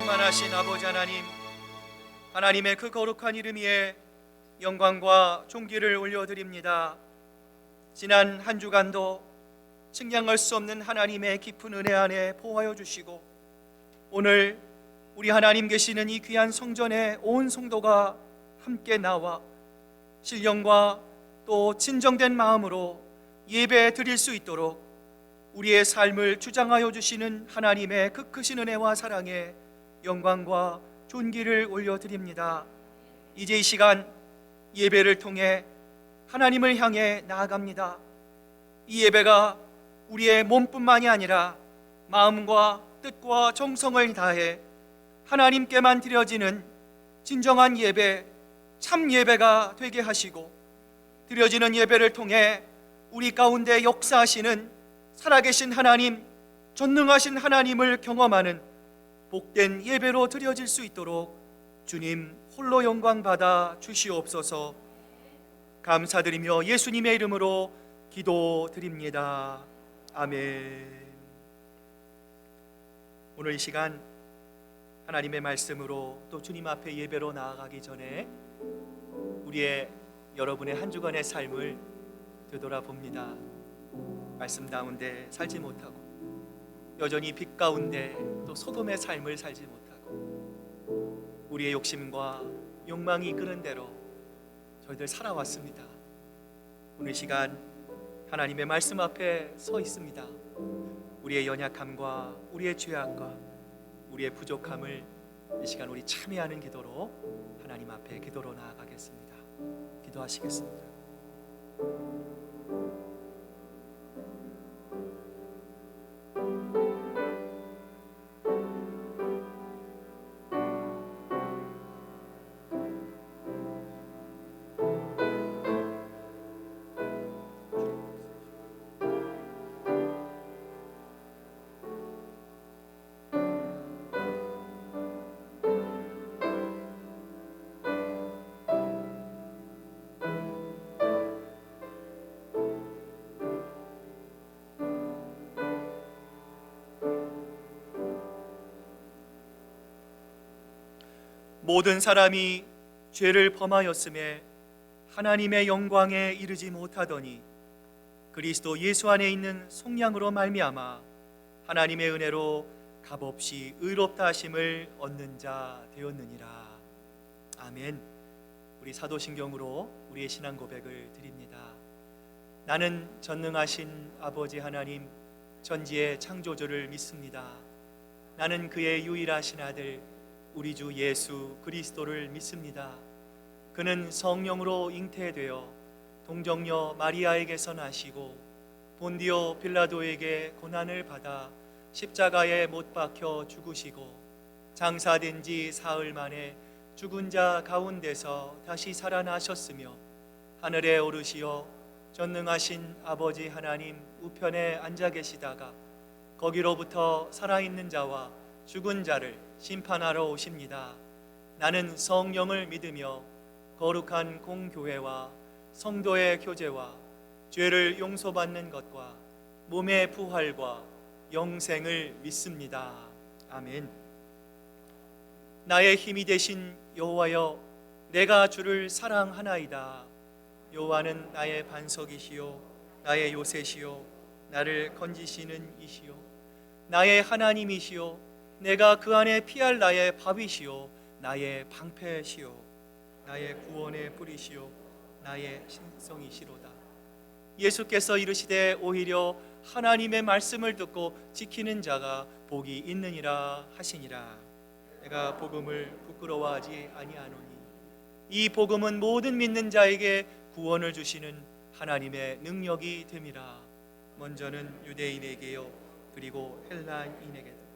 충만하신 아버지 하나님, 하나님의 그 거룩한 이름 위에 영광과 존귀를 올려드립니다. 지난 한 주간도 측량할 수 없는 하나님의 깊은 은혜 안에 보호하여 주시고, 오늘 우리 하나님 계시는 이 귀한 성전에 온 성도가 함께 나와 신령과 또 진정된 마음으로 예배 드릴 수 있도록 우리의 삶을 주장하여 주시는 하나님의 그 크신 은혜와 사랑에 영광과 존귀를 올려드립니다. 이제 이 시간 예배를 통해 하나님을 향해 나아갑니다. 이 예배가 우리의 몸뿐만이 아니라 마음과 뜻과 정성을 다해 하나님께만 드려지는 진정한 예배, 참 예배가 되게 하시고, 드려지는 예배를 통해 우리 가운데 역사하시는 살아계신 하나님, 전능하신 하나님을 경험하는 복된 예배로 드려질 수 있도록 주님 홀로 영광 받아 주시옵소서. 감사드리며 예수님의 이름으로 기도드립니다. 아멘. 오늘 이 시간 하나님의 말씀으로 또 주님 앞에 예배로 나아가기 전에 우리의 여러분의 한 주간의 삶을 되돌아봅니다. 말씀 가운데 살지 못하고 여전히 빛 가운데 또 소돔의 삶을 살지 못하고 우리의 욕심과 욕망이 이끄는 대로 저희들 살아왔습니다. 오늘 시간 하나님의 말씀 앞에 서 있습니다. 우리의 연약함과 우리의 죄악과 우리의 부족함을 이 시간 우리 참여하는 기도로 하나님 앞에 기도로 나아가겠습니다. 기도하시겠습니다. 모든 사람이 죄를 범하였음에 하나님의 영광에 이르지 못하더니 그리스도 예수 안에 있는 속량으로 말미암아 하나님의 은혜로 값없이 의롭다 하심을 얻는 자 되었느니라. 아멘. 우리 사도신경으로 우리의 신앙 고백을 드립니다. 나는 전능하신 아버지 하나님 전지의 창조주를 믿습니다. 나는 그의 유일하신 아들 우리 주 예수 그리스도를 믿습니다. 그는 성령으로 잉태되어 동정녀 마리아에게서 나시고 본디오 빌라도에게 고난을 받아 십자가에 못 박혀 죽으시고 장사된 지 사흘 만에 죽은 자 가운데서 다시 살아나셨으며 하늘에 오르시어 전능하신 아버지 하나님 우편에 앉아 계시다가 거기로부터 살아있는 자와 죽은 자를 심판하러 오십니다. 나는 성령을 믿으며 거룩한 공교회와 성도의 교제와 죄를 용서받는 것과 몸의 부활과 영생을 믿습니다. 아멘. 나의 힘이 되신 여호와여, 내가 주를 사랑하나이다. 여호와는 나의 반석이시요 나의 요새시요 나를 건지시는 이시요 나의 하나님이시요 내가 그 안에 피할 나의 바위시요 나의 방패시요 나의 구원의 뿌리시요 나의 신성이시로다. 예수께서 이르시되 오히려 하나님의 말씀을 듣고 지키는 자가 복이 있느니라 하시니라. 내가 복음을 부끄러워하지 아니하노니 이 복음은 모든 믿는 자에게 구원을 주시는 하나님의 능력이 됨이라. 먼저는 유대인에게요 그리고 헬라인에게도.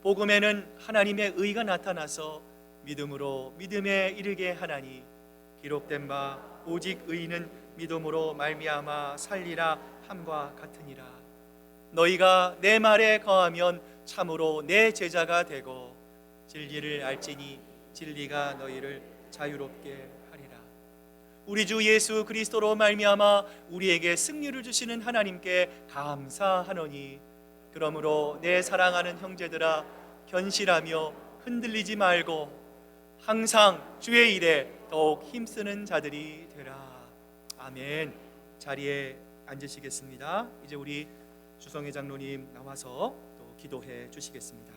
복음에는 하나님의 의가 나타나서 믿음으로 믿음에 이르게 하나니 기록된 바 오직 의인은 믿음으로 말미암아 살리라 함과 같으니라. 너희가 내 말에 거하면 참으로 내 제자가 되고 진리를 알지니 진리가 너희를 자유롭게 하리라. 우리 주 예수 그리스도로 말미암아 우리에게 승리를 주시는 하나님께 감사하노니 그러므로 내 사랑하는 형제들아 견실하며 흔들리지 말고 항상 주의 일에 더욱 힘쓰는 자들이 되라. 아멘. 자리에 앉으시겠습니다. 이제 우리 주성회 장로님 나와서 또 기도해 주시겠습니다.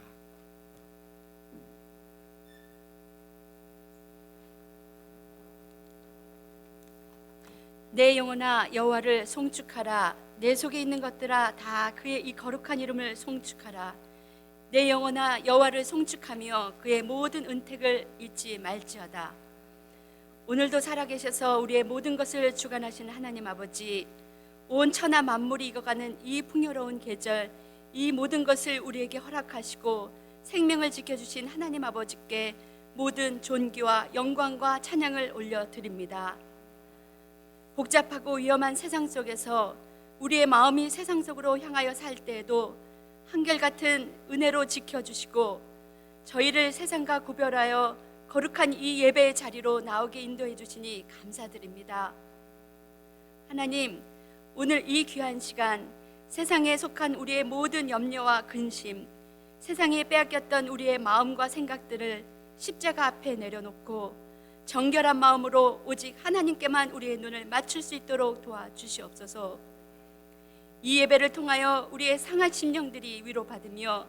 내 영혼아 여호와를 송축하라. 내 속에 있는 것들아 다 그의 이 거룩한 이름을 송축하라. 내 영혼아 여호와를 송축하며 그의 모든 은택을 잊지 말지어다. 오늘도 살아계셔서 우리의 모든 것을 주관하신 하나님 아버지, 온 천하 만물이 익어가는 이 풍요로운 계절, 이 모든 것을 우리에게 허락하시고 생명을 지켜주신 하나님 아버지께 모든 존귀와 영광과 찬양을 올려드립니다. 복잡하고 위험한 세상 속에서 우리의 마음이 세상 속으로 향하여 살 때에도 한결같은 은혜로 지켜주시고 저희를 세상과 구별하여 거룩한 이 예배의 자리로 나오게 인도해 주시니 감사드립니다. 하나님, 오늘 이 귀한 시간 세상에 속한 우리의 모든 염려와 근심, 세상에 빼앗겼던 우리의 마음과 생각들을 십자가 앞에 내려놓고 정결한 마음으로 오직 하나님께만 우리의 눈을 맞출 수 있도록 도와주시옵소서. 이 예배를 통하여 우리의 상한 심령들이 위로받으며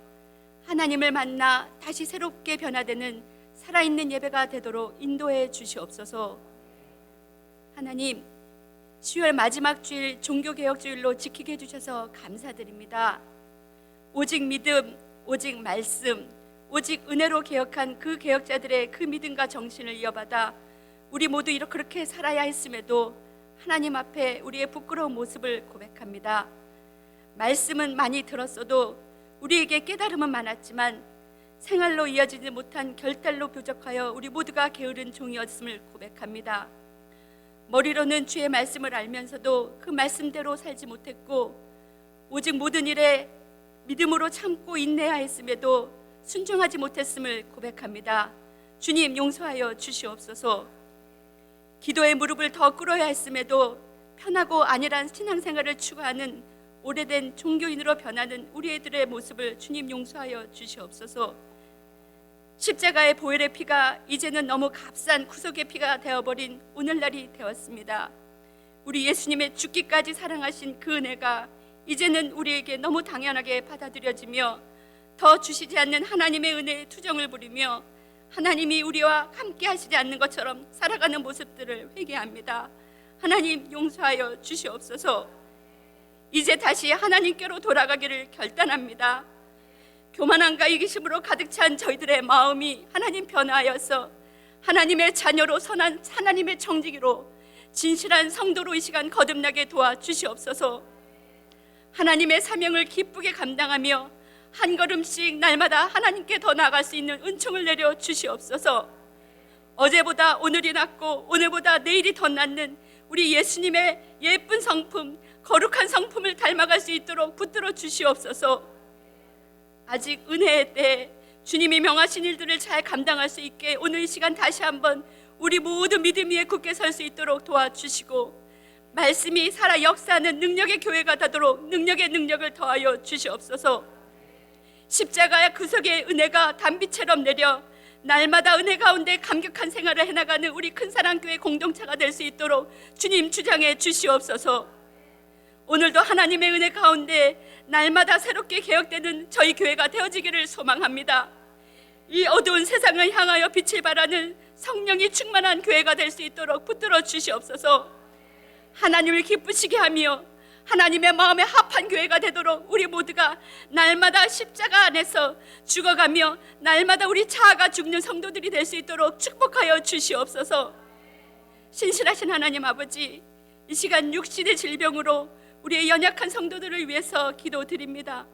하나님을 만나 다시 새롭게 변화되는 살아있는 예배가 되도록 인도해 주시옵소서. 하나님, 10월 마지막 주일 종교개혁주일로 지키게 해주셔서 감사드립니다. 오직 믿음, 오직 말씀, 오직 은혜로 개혁한 그 개혁자들의 그 믿음과 정신을 이어받아 우리 모두 이렇게 그렇게 살아야 했음에도 하나님 앞에 우리의 부끄러운 모습을 고백합니다. 말씀은 많이 들었어도 우리에게 깨달음은 많았지만 생활로 이어지지 못한 결단로 부족하여 우리 모두가 게으른 종이었음을 고백합니다. 머리로는 주의 말씀을 알면서도 그 말씀대로 살지 못했고 오직 모든 일에 믿음으로 참고 인내하였음에도 순종하지 못했음을 고백합니다. 주님, 용서하여 주시옵소서. 기도의 무릎을 더 꿇어야 했음에도 편하고 안일한 신앙생활을 추구하는 오래된 종교인으로 변하는 우리 애들의 모습을 주님 용서하여 주시옵소서. 십자가의 보혈의 피가 이제는 너무 값싼 구속의 피가 되어버린 오늘날이 되었습니다. 우리 예수님의 죽기까지 사랑하신 그 은혜가 이제는 우리에게 너무 당연하게 받아들여지며 더 주시지 않는 하나님의 은혜의 투정을 부리며 하나님이 우리와 함께 하시지 않는 것처럼 살아가는 모습들을 회개합니다. 하나님, 용서하여 주시옵소서. 이제 다시 하나님께로 돌아가기를 결단합니다. 교만함과 이기심으로 가득 찬 저희들의 마음이 하나님 변화하여서 하나님의 자녀로 선한 하나님의 청지기로 진실한 성도로 이 시간 거듭나게 도와주시옵소서. 하나님의 사명을 기쁘게 감당하며 한 걸음씩 날마다 하나님께 더 나아갈 수 있는 은총을 내려 주시옵소서. 어제보다 오늘이 낫고 오늘보다 내일이 더 낫는 우리 예수님의 예쁜 성품, 거룩한 성품을 닮아갈 수 있도록 붙들어 주시옵소서. 아직 은혜의 때에 주님이 명하신 일들을 잘 감당할 수 있게 오늘 이 시간 다시 한번 우리 모두 믿음 위에 굳게 설 수 있도록 도와주시고 말씀이 살아 역사하는 능력의 교회가 되도록 능력의 능력을 더하여 주시옵소서. 십자가의 구속의 은혜가 단비처럼 내려 날마다 은혜 가운데 감격한 생활을 해나가는 우리 큰사랑교회 공동체가 될 수 있도록 주님 주장해 주시옵소서. 오늘도 하나님의 은혜 가운데 날마다 새롭게 개혁되는 저희 교회가 되어지기를 소망합니다. 이 어두운 세상을 향하여 빛을 발하는 성령이 충만한 교회가 될 수 있도록 붙들어 주시옵소서. 하나님을 기쁘시게 하며 하나님의 마음에 합한 교회가 되도록 우리 모두가 날마다 십자가 안에서 죽어가며 날마다 우리 자아가 죽는 성도들이 될 수 있도록 축복하여 주시옵소서. 신실하신 하나님 아버지, 이 시간 육신의 질병으로 우리의 연약한 성도들을 위해서 기도드립니다.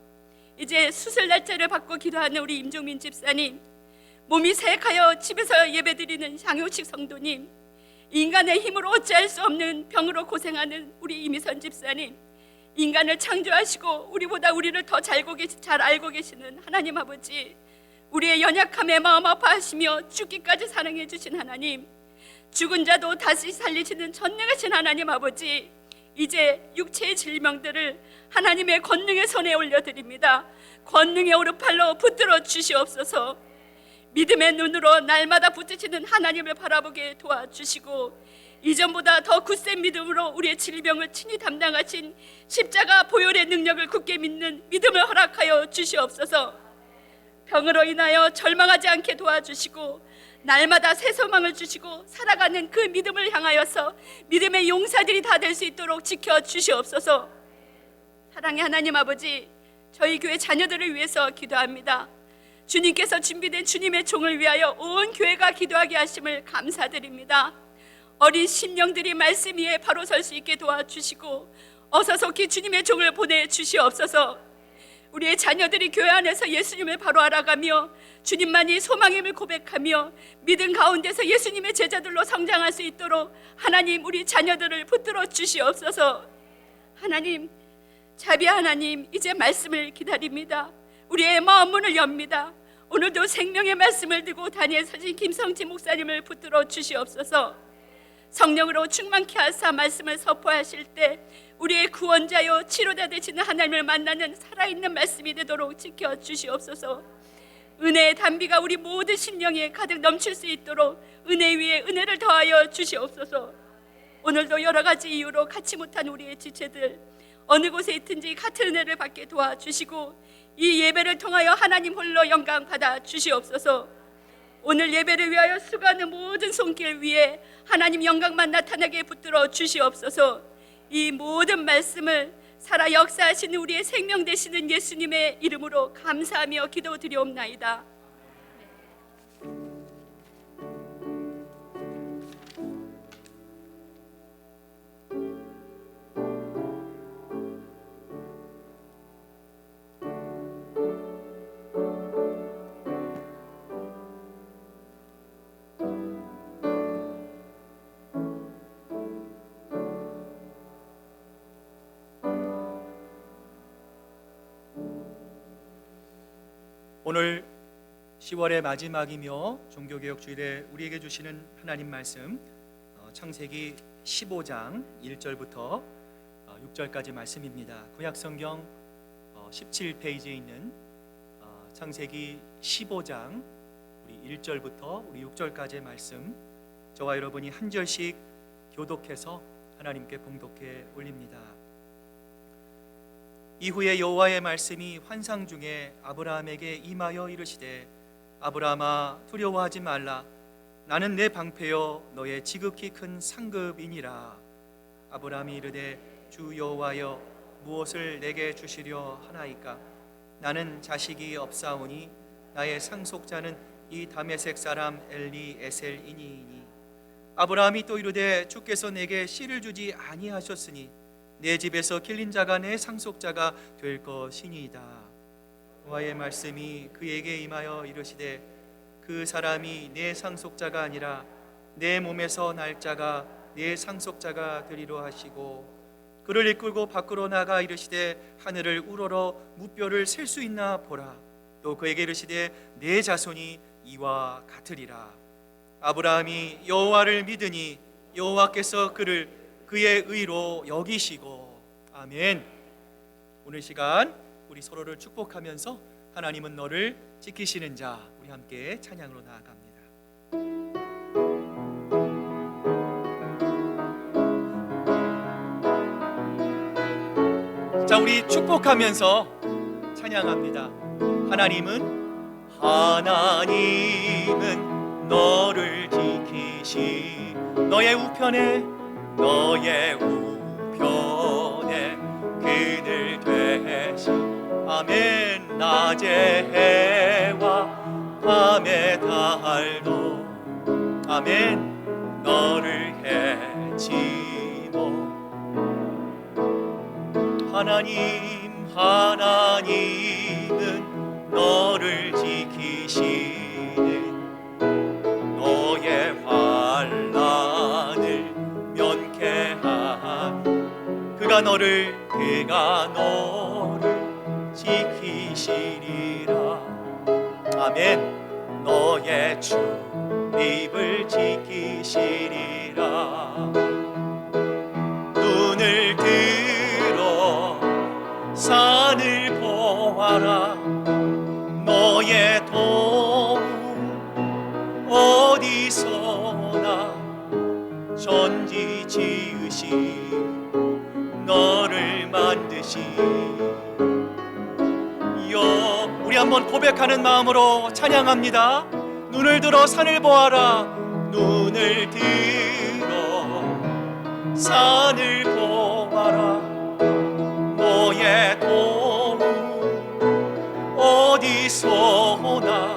이제 수술 날짜를 받고 기도하는 우리 임종민 집사님, 몸이 세약하여 집에서 예배드리는 장효식 성도님, 인간의 힘으로 어찌할 수 없는 병으로 고생하는 우리 이미선 집사님, 인간을 창조하시고 우리보다 우리를 더 잘 알고 계시는 하나님 아버지, 우리의 연약함에 마음 아파하시며 죽기까지 사랑해 주신 하나님, 죽은 자도 다시 살리시는 전능하신 하나님 아버지, 이제 육체의 질병들을 하나님의 권능의 손에 올려드립니다. 권능의 오른팔로 붙들어 주시옵소서. 믿음의 눈으로 날마다 붙이시는 하나님을 바라보게 도와주시고, 이전보다 더 굳센 믿음으로 우리의 질병을 친히 담당하신 십자가 보혈의 능력을 굳게 믿는 믿음을 허락하여 주시옵소서. 병으로 인하여 절망하지 않게 도와주시고, 날마다 새 소망을 주시고 살아가는 그 믿음을 향하여서 믿음의 용사들이 다 될 수 있도록 지켜주시옵소서. 사랑의 하나님 아버지, 저희 교회 자녀들을 위해서 기도합니다. 주님께서 준비된 주님의 종을 위하여 온 교회가 기도하게 하심을 감사드립니다. 어린 심령들이 말씀 위에 바로 설 수 있게 도와주시고 어서 속히 주님의 종을 보내주시옵소서. 우리의 자녀들이 교회 안에서 예수님을 바로 알아가며 주님만이 소망임을 고백하며 믿음 가운데서 예수님의 제자들로 성장할 수 있도록 하나님, 우리 자녀들을 붙들어 주시옵소서. 하나님, 자비 하나님, 이제 말씀을 기다립니다. 우리의 마음 문을 엽니다. 오늘도 생명의 말씀을 들고 단위에 서신 김성지 목사님을 붙들어 주시옵소서. 성령으로 충만케 하사 말씀을 선포하실 때 우리의 구원자요 치료자 되시는 하나님을 만나는 살아있는 말씀이 되도록 지켜주시옵소서. 은혜의 단비가 우리 모든 심령에 가득 넘칠 수 있도록 은혜 위에 은혜를 더하여 주시옵소서. 오늘도 여러 가지 이유로 갖지 못한 우리의 지체들 어느 곳에 있든지 같은 은혜를 받게 도와주시고 이 예배를 통하여 하나님 홀로 영광 받아 주시옵소서. 오늘 예배를 위하여 수고하는 모든 손길 위에 하나님 영광만 나타나게 붙들어 주시옵소서. 이 모든 말씀을 살아 역사하시는 우리의 생명 되시는 예수님의 이름으로 감사하며 기도드리옵나이다. 오늘 10월의 마지막이며 종교개혁 주일에 우리에게 주시는 하나님 말씀, 창세기 15장 1절부터 6절까지 말씀입니다. 구약성경 17페이지에 있는 창세기 15장 우리 1절부터 우리 6절까지의 말씀, 저와 여러분이 한 절씩 교독해서 하나님께 봉독해 올립니다. 이후에 여호와의 말씀이 환상 중에 아브라함에게 임하여 이르시되, 아브라함아 두려워하지 말라. 나는 내 방패여 너의 지극히 큰 상급이니라. 아브라함이 이르되, 주 여호와여 무엇을 내게 주시려 하나이까? 나는 자식이 없사오니 나의 상속자는 이 다메섹 사람 엘리에셀이니이니. 아브라함이 또 이르되, 주께서 내게 씨를 주지 아니하셨으니 내 집에서 길린 자가 내 상속자가 될 것이니이다. 여호와의 말씀이 그에게 임하여 이르시되, 그 사람이 내 상속자가 아니라 내 몸에서 날 자가 내 상속자가 되리로 하시고, 그를 이끌고 밖으로 나가 이르시되, 하늘을 우러러 무뼈를 셀 수 있나 보라. 또 그에게 이르시되, 내 자손이 이와 같으리라. 아브라함이 여호와를 믿으니 여호와께서 그를 그의 의로 여기시고. 아멘. 오늘 시간 우리 서로를 축복하면서 하나님은 너를 지키시는 자, 우리 함께 찬양으로 나아갑니다. 자, 우리 축복하면서 찬양합니다. 하나님은 너를 지키시, 너의 우편에 그늘 되시. 아멘. 낮의 해와 밤의 달도 아멘 너를 헤치모. 하나님은 너를 지키시는 너의 환난을 면케하니 그가 너를 지키시리라. 아멘. 너의 출입을 지키시리라. 눈을 들어 산을 보아라. 너의 도움 너를 만드시. 우리 한번 고백하는 마음으로 찬양합니다. 눈을 들어 산을 보아라. 눈을 들어 산을 보아라. 너의 도움 어디서 오나.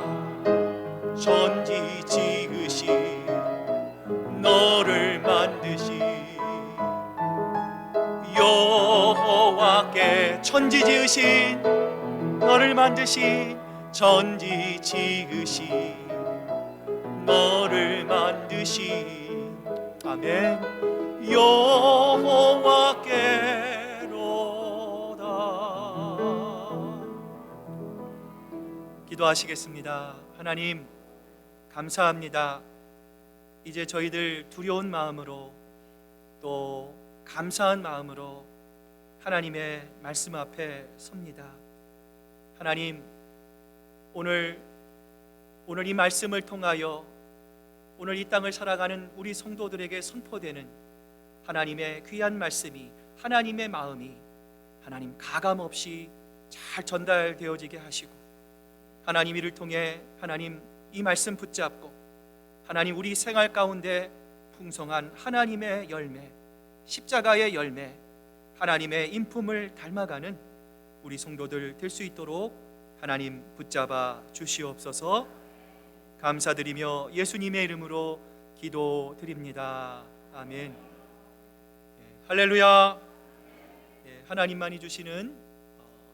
천지 지으시 너를 만드시. 여호와께 천지 지으신 너를 만드신, 천지 지으신 너를 만드신. 아멘. 여호와께로다. 기도하시겠습니다. 하나님 감사합니다. 이제 저희들 두려운 마음으로 또 감사한 마음으로 하나님의 말씀 앞에 섭니다. 하나님, 오늘 이 말씀을 통하여 오늘 이 땅을 살아가는 우리 성도들에게 선포되는 하나님의 귀한 말씀이, 하나님의 마음이 하나님 가감없이 잘 전달되어지게 하시고, 하나님 이를 통해 하나님 이 말씀 붙잡고 하나님 우리 생활 가운데 풍성한 하나님의 열매, 십자가의 열매, 하나님의 인품을 닮아가는 우리 성도들 될 수 있도록 하나님 붙잡아 주시옵소서. 감사드리며 예수님의 이름으로 기도드립니다. 아멘. 할렐루야. 하나님만이 주시는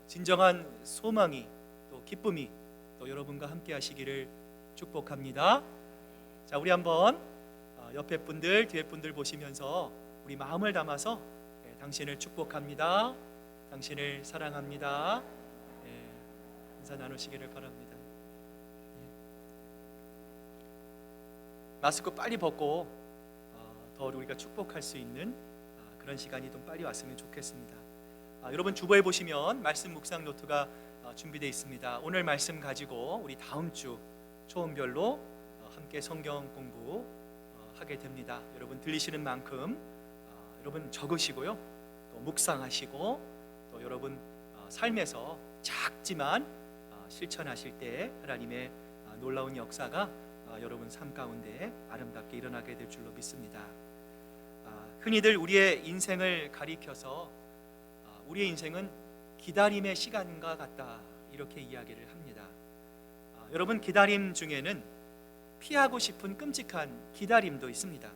진정한 소망이 또 기쁨이 또 여러분과 함께 하시기를 축복합니다. 자, 우리 한번 옆에 분들 뒤에 분들 보시면서 우리 마음을 담아서 당신을 축복합니다. 당신을 사랑합니다. 인사 나누시기를 바랍니다. 마스크 빨리 벗고 더 우리가 축복할 수 있는 그런 시간이 좀 빨리 왔으면 좋겠습니다. 여러분 주보에 보시면 말씀 묵상 노트가 준비되어 있습니다. 오늘 말씀 가지고 우리 다음 주 초원별로 함께 성경 공부 하게 됩니다. 여러분 들리시는 만큼 여러분 적으시고요, 또 묵상하시고, 또 여러분 삶에서 작지만 실천하실 때 하나님의 놀라운 역사가 여러분 삶 가운데 아름답게 일어나게 될 줄로 믿습니다. 흔히들 우리의 인생을 가리켜서 우리의 인생은 기다림의 시간과 같다, 이렇게 이야기를 합니다. 여러분, 기다림 중에는 피하고 싶은 끔찍한 기다림도 있습니다.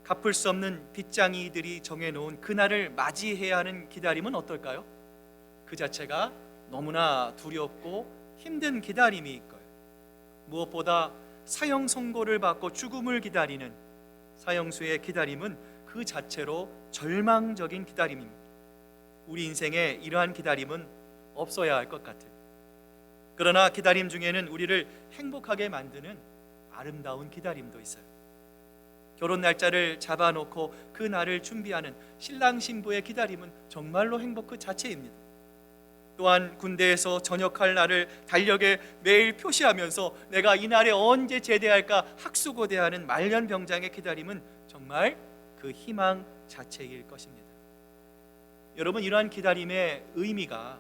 갚을 수 없는 빚장이들이 정해놓은 그날을 맞이해야 하는 기다림은 어떨까요? 그 자체가 너무나 두렵고 힘든 기다림일 거예요. 무엇보다 사형 선고를 받고 죽음을 기다리는 사형수의 기다림은 그 자체로 절망적인 기다림입니다. 우리 인생에 이러한 기다림은 없어야 할 것 같아요. 그러나 기다림 중에는 우리를 행복하게 만드는 아름다운 기다림도 있어요. 결혼 날짜를 잡아놓고 그 날을 준비하는 신랑 신부의 기다림은 정말로 행복 그 자체입니다. 또한 군대에서 전역할 날을 달력에 매일 표시하면서 내가 이 날에 언제 제대할까 학수고대하는 말년 병장의 기다림은 정말 그 희망 자체일 것입니다. 여러분, 이러한 기다림의 의미가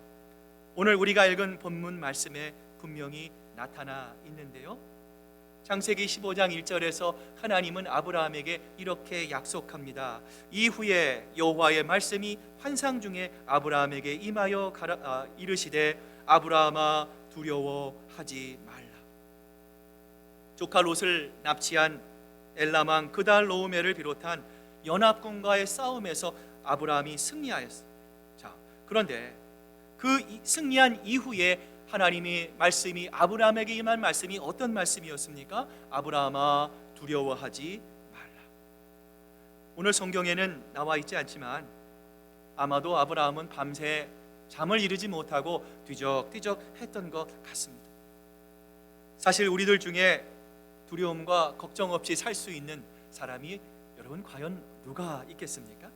오늘 우리가 읽은 본문 말씀에 분명히 나타나 있는데요, 창세기 15장 1절에서 하나님은 아브라함에게 이렇게 약속합니다. 이후에 여호와의 말씀이 환상 중에 아브라함에게 임하여 이르시되 아브라함아 두려워하지 말라. 조카 롯을 납치한 엘람 왕 그달로우메를 비롯한 연합군과의 싸움에서 아브라함이 승리하였습니다. 자, 그런데 그 승리한 이후에 하나님의 말씀이 아브라함에게 임한 말씀이 어떤 말씀이었습니까? 아브라함아 두려워하지 말라. 오늘 성경에는 나와 있지 않지만 아마도 아브라함은 밤새 잠을 이루지 못하고 뒤적뒤적 했던 것 같습니다. 사실 우리들 중에 두려움과 걱정 없이 살 수 있는 사람이 여러분 과연 누가 있겠습니까?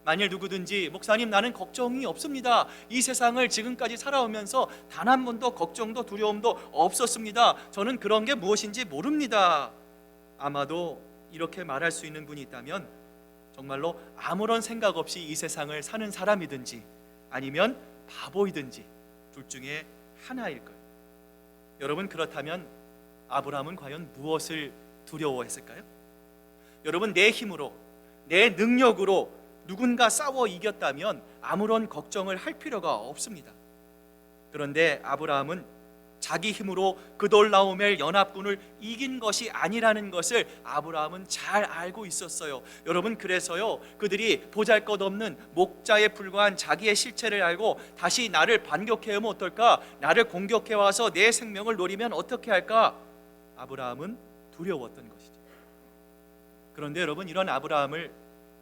만일 누구든지 목사님 나는 걱정이 없습니다, 이 세상을 지금까지 살아오면서 단 한 번도 걱정도 두려움도 없었습니다, 저는 그런 게 무엇인지 모릅니다, 아마도 이렇게 말할 수 있는 분이 있다면 정말로 아무런 생각 없이 이 세상을 사는 사람이든지 아니면 바보이든지 둘 중에 하나일 거예요. 여러분, 그렇다면 아브라함은 과연 무엇을 두려워했을까요? 여러분, 내 힘으로, 내 능력으로 누군가 싸워 이겼다면 아무런 걱정을 할 필요가 없습니다. 그런데 아브라함은 자기 힘으로 그돌라오멜 연합군을 이긴 것이 아니라는 것을 아브라함은 잘 알고 있었어요. 여러분, 그래서요, 그들이 보잘것없는 목자에 불과한 자기의 실체를 알고 다시 나를 반격해오면 어떨까? 나를 공격해와서 내 생명을 노리면 어떻게 할까? 아브라함은 두려웠던 것이죠. 그런데 여러분, 이런 아브라함을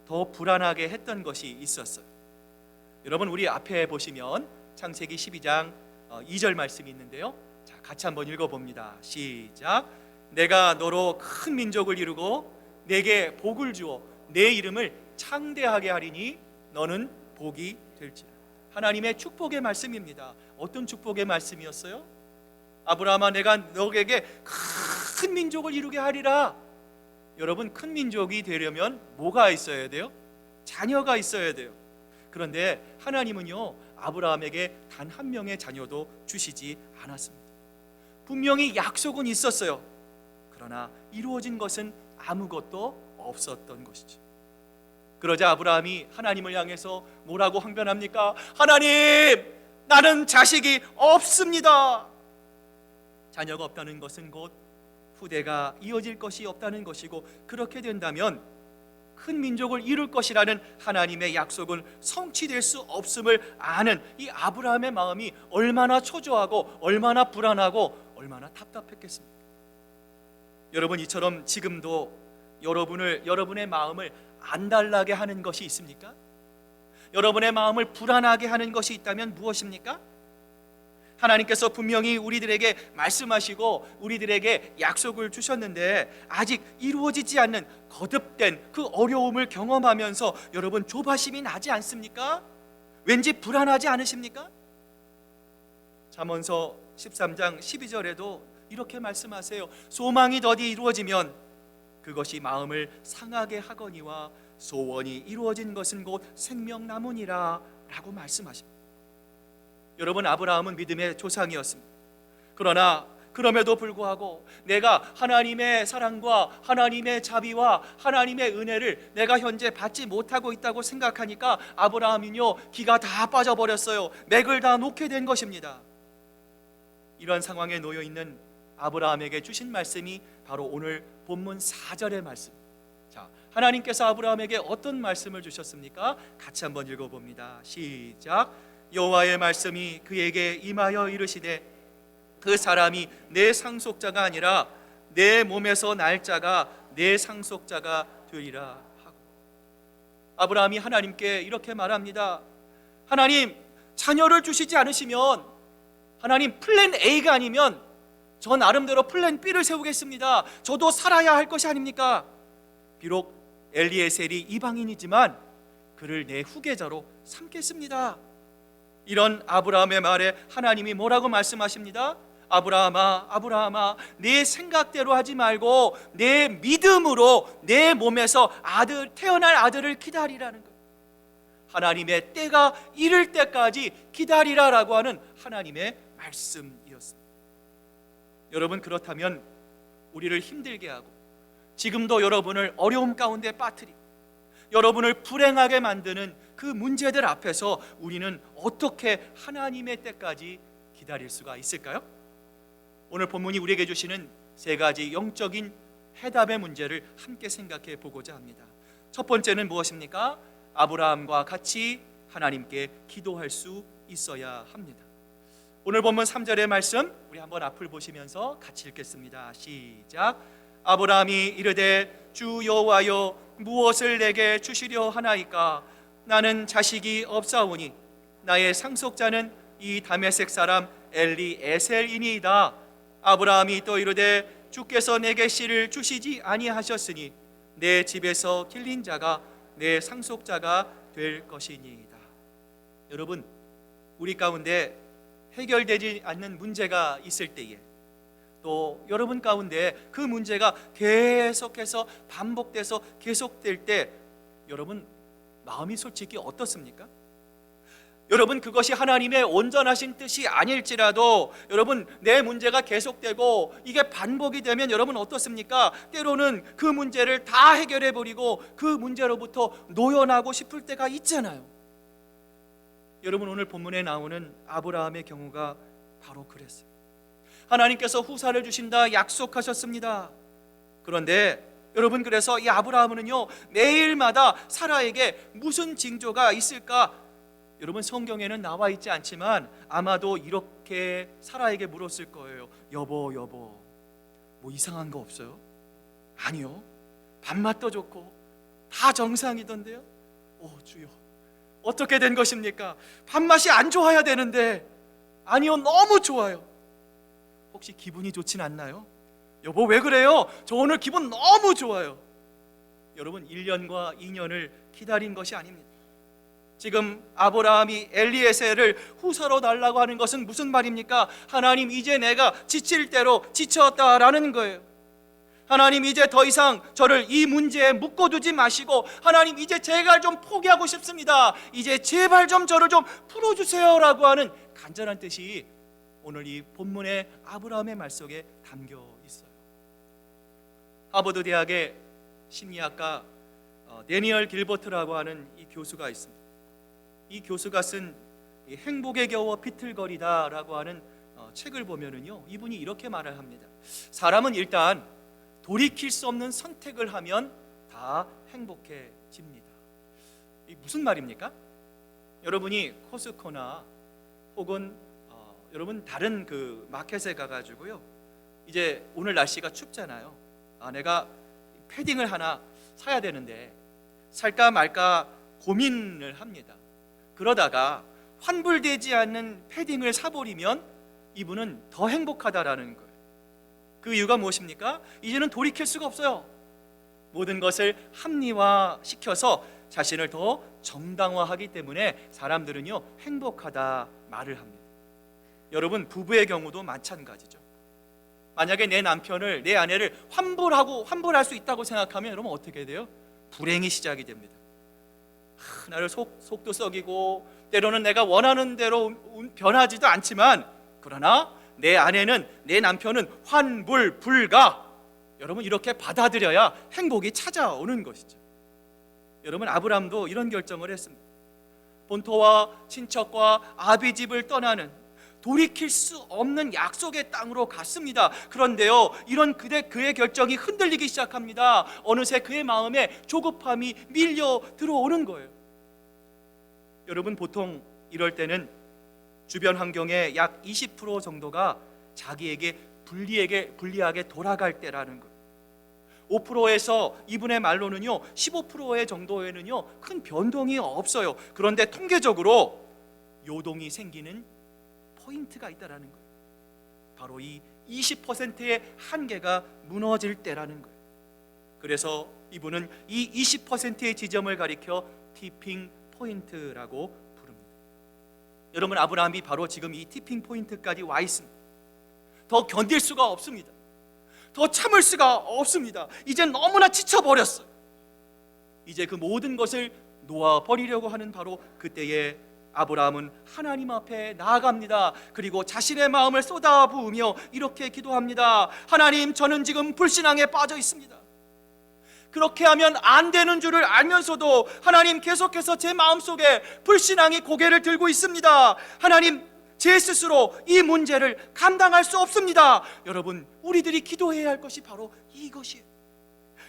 더 불안하게 했던 것이 있었어요. 여러분, 우리 앞에 보시면 창세기 12장 2절 말씀이 있는데요. 자, 같이 한번 읽어봅니다. 시작. 내가 너로 큰 민족을 이루고 내게 복을 주어 내 이름을 창대하게 하리니 너는 복이 될지라. 하나님의 축복의 말씀입니다. 어떤 축복의 말씀이었어요? 아브라함아, 내가 너에게 큰 민족을 이루게 하리라. 여러분, 큰 민족이 되려면 뭐가 있어야 돼요? 자녀가 있어야 돼요. 그런데 하나님은요, 아브라함에게 단 한 명의 자녀도 주시지 않았습니다. 분명히 약속은 있었어요. 그러나 이루어진 것은 아무것도 없었던 것이죠. 그러자 아브라함이 하나님을 향해서 뭐라고 항변합니까? 하나님, 나는 자식이 없습니다. 자녀가 없다는 것은 곧 후대가 이어질 것이 없다는 것이고, 그렇게 된다면 큰 민족을 이룰 것이라는 하나님의 약속은 성취될 수 없음을 아는 이 아브라함의 마음이 얼마나 초조하고 얼마나 불안하고 얼마나 답답했겠습니까? 여러분, 이처럼 지금도 여러분의 마음을 안달나게 하는 것이 있습니까? 여러분의 마음을 불안하게 하는 것이 있다면 무엇입니까? 하나님께서 분명히 우리들에게 말씀하시고 우리들에게 약속을 주셨는데 아직 이루어지지 않는 거듭된 그 어려움을 경험하면서 여러분, 조바심이 나지 않습니까? 왠지 불안하지 않으십니까? 잠언서 13장 12절에도 이렇게 말씀하세요. 소망이 더디 이루어지면 그것이 마음을 상하게 하거니와 소원이 이루어진 것은 곧 생명나무니라 라고 말씀하십니다. 여러분, 아브라함은 믿음의 조상이었습니다. 그러나 그럼에도 불구하고 내가 하나님의 사랑과 하나님의 자비와 하나님의 은혜를 내가 현재 받지 못하고 있다고 생각하니까 아브라함은요, 기가 다 빠져버렸어요. 맥을 다 놓게 된 것입니다. 이런 상황에 놓여 있는 아브라함에게 주신 말씀이 바로 오늘 본문 4절의 말씀. 자, 하나님께서 아브라함에게 어떤 말씀을 주셨습니까? 같이 한번 읽어봅니다. 시작. 여호와의 말씀이 그에게 임하여 이르시되 그 사람이 내 상속자가 아니라 내 몸에서 날 자가 내 상속자가 되리라 하고. 아브라함이 하나님께 이렇게 말합니다. 하나님, 자녀를 주시지 않으시면, 하나님, 플랜 A가 아니면 저 나름대로 플랜 B를 세우겠습니다. 저도 살아야 할 것이 아닙니까? 비록 엘리에셀이 이방인이지만 그를 내 후계자로 삼겠습니다. 이런 아브라함의 말에 하나님이 뭐라고 말씀하십니다? 아브라함아, 아브라함아, 내 생각대로 하지 말고 내 믿음으로 내 몸에서 태어날 아들을 기다리라는 것. 하나님의 때가 이를 때까지 기다리라라고 하는 하나님의 말씀이었습니다. 여러분, 그렇다면 우리를 힘들게 하고 지금도 여러분을 어려움 가운데 빠뜨리고 여러분을 불행하게 만드는 그 문제들 앞에서 우리는 어떻게 하나님의 때까지 기다릴 수가 있을까요? 오늘 본문이 우리에게 주시는 세 가지 영적인 해답의 문제를 함께 생각해 보고자 합니다. 첫 번째는 무엇입니까? 아브라함과 같이 하나님께 기도할 수 있어야 합니다. 오늘 본문 3절의 말씀 우리 한번 앞을 보시면서 같이 읽겠습니다. 시작. 아브라함이 이르되 주 여호와여, 무엇을 내게 주시려 하나이까? 나는 자식이 없사오니 나의 상속자는 이 다메섹 사람 엘리에셀이니이다. 아브라함이 또 이르되 주께서 내게 씨를 주시지 아니하셨으니 내 집에서 길린 자가 내 상속자가 될 것이니이다. 여러분, 우리 가운데 해결되지 않는 문제가 있을 때에, 또 여러분 가운데 그 문제가 계속해서 반복돼서 계속될 때, 여러분 마음이 솔직히 어떻습니까? 여러분 그것이 하나님의 온전하신 뜻이 아닐지라도 여러분 내 문제가 계속되고 이게 반복이 되면 여러분 어떻습니까? 때로는 그 문제를 다 해결해 버리고 그 문제로부터 노연하고 싶을 때가 있잖아요. 여러분 오늘 본문에 나오는 아브라함의 경우가 바로 그랬어요. 하나님께서 후사를 주신다 약속하셨습니다. 그런데 여러분 그래서 이 아브라함은요 매일마다 사라에게 무슨 징조가 있을까? 여러분 성경에는 나와 있지 않지만 아마도 이렇게 사라에게 물었을 거예요. 여보 뭐 이상한 거 없어요? 아니요, 밥맛도 좋고 다 정상이던데요. 주여 어떻게 된 것입니까? 밥맛이 안 좋아야 되는데. 아니요, 너무 좋아요. 혹시 기분이 좋진 않나요? 여보 왜 그래요? 저 오늘 기분 너무 좋아요. 여러분 1년과 2년을 기다린 것이 아닙니다. 지금 아브라함이 엘리에셀을 후사로 달라고 하는 것은 무슨 말입니까? 하나님 이제 내가 지칠 대로 지쳤다라는 거예요. 하나님 이제 더 이상 저를 이 문제에 묶어두지 마시고 하나님 이제 제가 좀 포기하고 싶습니다. 이제 제발 좀 저를 좀 풀어주세요라고 하는 간절한 뜻이 오늘 이 본문의 아브라함의 말 속에 담겨 있어요. 하버드 대학의 심리학가 데니얼 길버트라고 하는 이 교수가 있습니다. 이 교수가 쓴 행복에 겨워 비틀거리다라고 하는 책을 보면은요 이분이 이렇게 말을 합니다. 사람은 일단 돌이킬 수 없는 선택을 하면 다 행복해집니다. 이 무슨 말입니까? 여러분이 코스코나 혹은 여러분 다른 그 마켓에 가가지고요 이제 오늘 날씨가 춥잖아요. 내가 패딩을 하나 사야 되는데 살까 말까 고민을 합니다. 그러다가 환불되지 않는 패딩을 사버리면 이분은 더 행복하다라는 거예요. 그 이유가 무엇입니까? 이제는 돌이킬 수가 없어요. 모든 것을 합리화시켜서 자신을 더 정당화하기 때문에 사람들은요 행복하다 말을 합니다. 여러분 부부의 경우도 마찬가지죠. 만약에 내 남편을 내 아내를 환불할 수 있다고 생각하면 여러분 어떻게 돼요? 불행이 시작이 됩니다. 나를 속도 썩이고 때로는 내가 원하는 대로 변하지도 않지만 그러나 내 아내는 내 남편은 환불 불가. 여러분 이렇게 받아들여야 행복이 찾아오는 것이죠. 여러분 아브라함도 이런 결정을 했습니다. 본토와 친척과 아비집을 떠나는 돌이킬 수 없는 약속의 땅으로 갔습니다. 그런데요 이런 그의 결정이 흔들리기 시작합니다. 어느새 그의 마음에 조급함이 밀려 들어오는 거예요. 여러분 보통 이럴 때는 주변 환경의 약 20% 정도가 자기에게 불리하게 돌아갈 때라는 거예요. 5%에서 이분의 말로는요 15%의 정도에는요 큰 변동이 없어요. 그런데 통계적으로 요동이 생기는 포인트가 있다라는 거예요. 바로 이 20%의 한계가 무너질 때라는 거예요. 그래서 이분은 이 20%의 지점을 가리켜 티핑 포인트라고 부릅니다. 여러분 아브라함이 바로 지금 이 티핑 포인트까지 와 있습니다. 더 견딜 수가 없습니다. 더 참을 수가 없습니다. 이제 너무나 지쳐버렸어요. 이제 그 모든 것을 놓아버리려고 하는 바로 그때에 아브라함은 하나님 앞에 나아갑니다. 그리고 자신의 마음을 쏟아부으며 이렇게 기도합니다. 하나님 저는 지금 불신앙에 빠져 있습니다. 그렇게 하면 안 되는 줄을 알면서도 하나님 계속해서 제 마음속에 불신앙이 고개를 들고 있습니다. 하나님 제 스스로 이 문제를 감당할 수 없습니다. 여러분 우리들이 기도해야 할 것이 바로 이것이에요.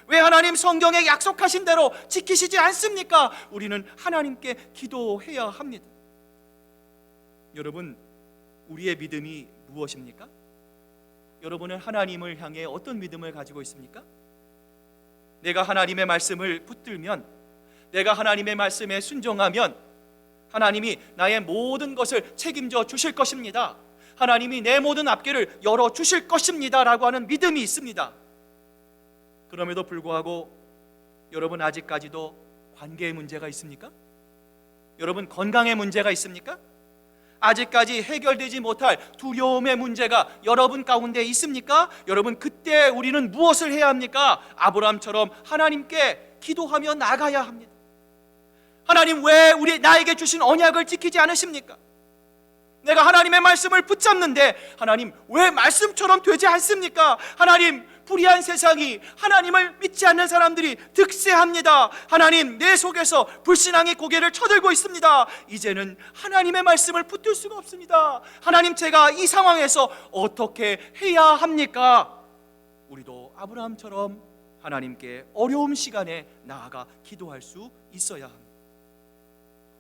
왜 하나님 성경에 약속하신 대로 지키시지 않습니까? 우리는 하나님께 기도해야 합니다. 여러분 우리의 믿음이 무엇입니까? 여러분은 하나님을 향해 어떤 믿음을 가지고 있습니까? 내가 하나님의 말씀을 붙들면, 내가 하나님의 말씀에 순종하면 하나님이 나의 모든 것을 책임져 주실 것입니다. 하나님이 내 모든 앞길을 열어 주실 것입니다 라고 하는 믿음이 있습니다. 그럼에도 불구하고 여러분 아직까지도 관계의 문제가 있습니까? 여러분 건강의 문제가 있습니까? 아직까지 해결되지 못할 두려움의 문제가 여러분 가운데 있습니까? 여러분 그때 우리는 무엇을 해야 합니까? 아브라함처럼 하나님께 기도하며 나가야 합니다. 하나님 왜 나에게 주신 언약을 지키지 않으십니까? 내가 하나님의 말씀을 붙잡는데 하나님 왜 말씀처럼 되지 않습니까? 하나님, 불의한 세상이, 하나님을 믿지 않는 사람들이 득세합니다. 하나님, 내 속에서 불신앙의 고개를 쳐들고 있습니다. 이제는 하나님의 말씀을 붙들 수가 없습니다. 하나님, 제가 이 상황에서 어떻게 해야 합니까? 우리도 아브라함처럼 하나님께 어려움 시간에 나아가 기도할 수 있어야 합니다.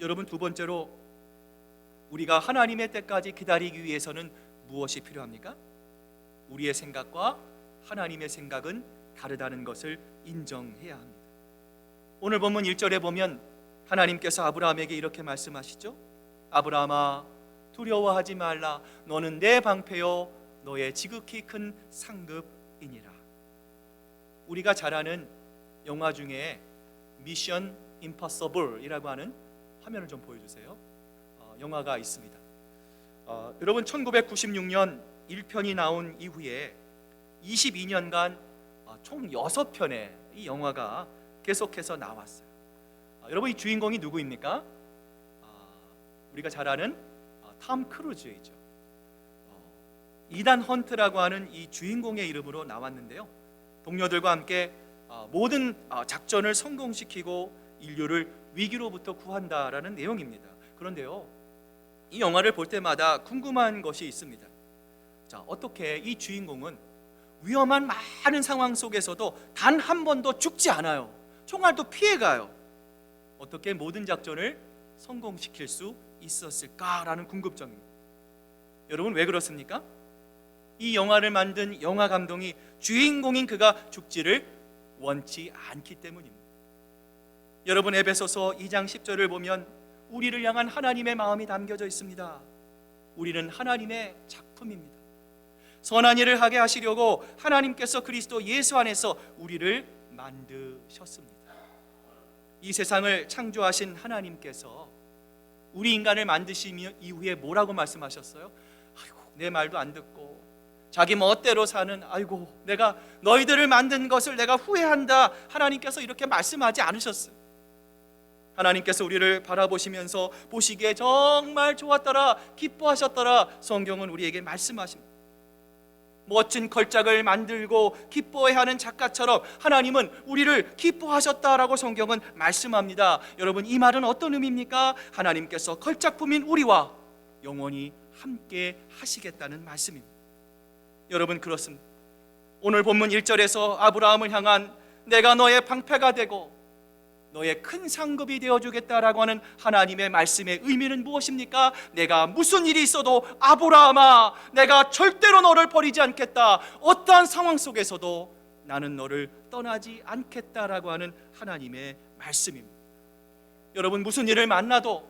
여러분, 두 번째로 우리가 하나님의 때까지 기다리기 위해서는 무엇이 필요합니까? 우리의 생각과 하나님의 생각은 다르다는 것을 인정해야 합니다. 오늘 본문 1절에 보면 하나님께서 아브라함에게 이렇게 말씀하시죠. 아브라함아, 두려워하지 말라. 너는 내 방패요 너의 지극히 큰 상급이니라. 우리가 잘 아는 영화 중에 미션 임파서블이라고 하는, 화면을 좀 보여주세요. 영화가 있습니다. 여러분, 1996년 1편이 나온 이후에 22년간 총 6편의 이 영화가 계속해서 나왔어요. 여러분, 이 주인공이 누구입니까? 우리가 잘 아는 톰 크루즈이죠. 이단 헌트라고 하는 이 주인공의 이름으로 나왔는데요, 동료들과 함께 모든 작전을 성공시키고 인류를 위기로부터 구한다라는 내용입니다. 그런데요, 이 영화를 볼 때마다 궁금한 것이 있습니다. 자, 어떻게 이 주인공은 위험한 많은 상황 속에서도 단 한 번도 죽지 않아요. 총알도 피해가요. 어떻게 모든 작전을 성공시킬 수 있었을까라는 궁금증입니다. 여러분, 왜 그렇습니까? 이 영화를 만든 영화 감독이 주인공인 그가 죽지를 원치 않기 때문입니다. 여러분, 에베소서 2장 10절을 보면 우리를 향한 하나님의 마음이 담겨져 있습니다. 우리는 하나님의 작품입니다. 선한 일을 하게 하시려고 하나님께서 그리스도 예수 안에서 우리를 만드셨습니다. 이 세상을 창조하신 하나님께서 우리 인간을 만드신 이후에 뭐라고 말씀하셨어요? 아이고, 내 말도 안 듣고 자기 멋대로 사는, 아이고, 내가 너희들을 만든 것을 내가 후회한다. 하나님께서 이렇게 말씀하지 않으셨어요. 하나님께서 우리를 바라보시면서 보시기에 정말 좋았더라, 기뻐하셨더라. 성경은 우리에게 말씀하십니다. 멋진 걸작을 만들고 기뻐해하는 작가처럼 하나님은 우리를 기뻐하셨다라고 성경은 말씀합니다. 여러분, 이 말은 어떤 의미입니까? 하나님께서 걸작품인 우리와 영원히 함께 하시겠다는 말씀입니다. 여러분, 그렇습니다. 오늘 본문 1절에서 아브라함을 향한 내가 너의 방패가 되고 너의 큰 상급이 되어주겠다라고 하는 하나님의 말씀의 의미는 무엇입니까? 내가 무슨 일이 있어도 아브라함아, 내가 절대로 너를 버리지 않겠다. 어떠한 상황 속에서도 나는 너를 떠나지 않겠다라고 하는 하나님의 말씀입니다. 여러분, 무슨 일을 만나도,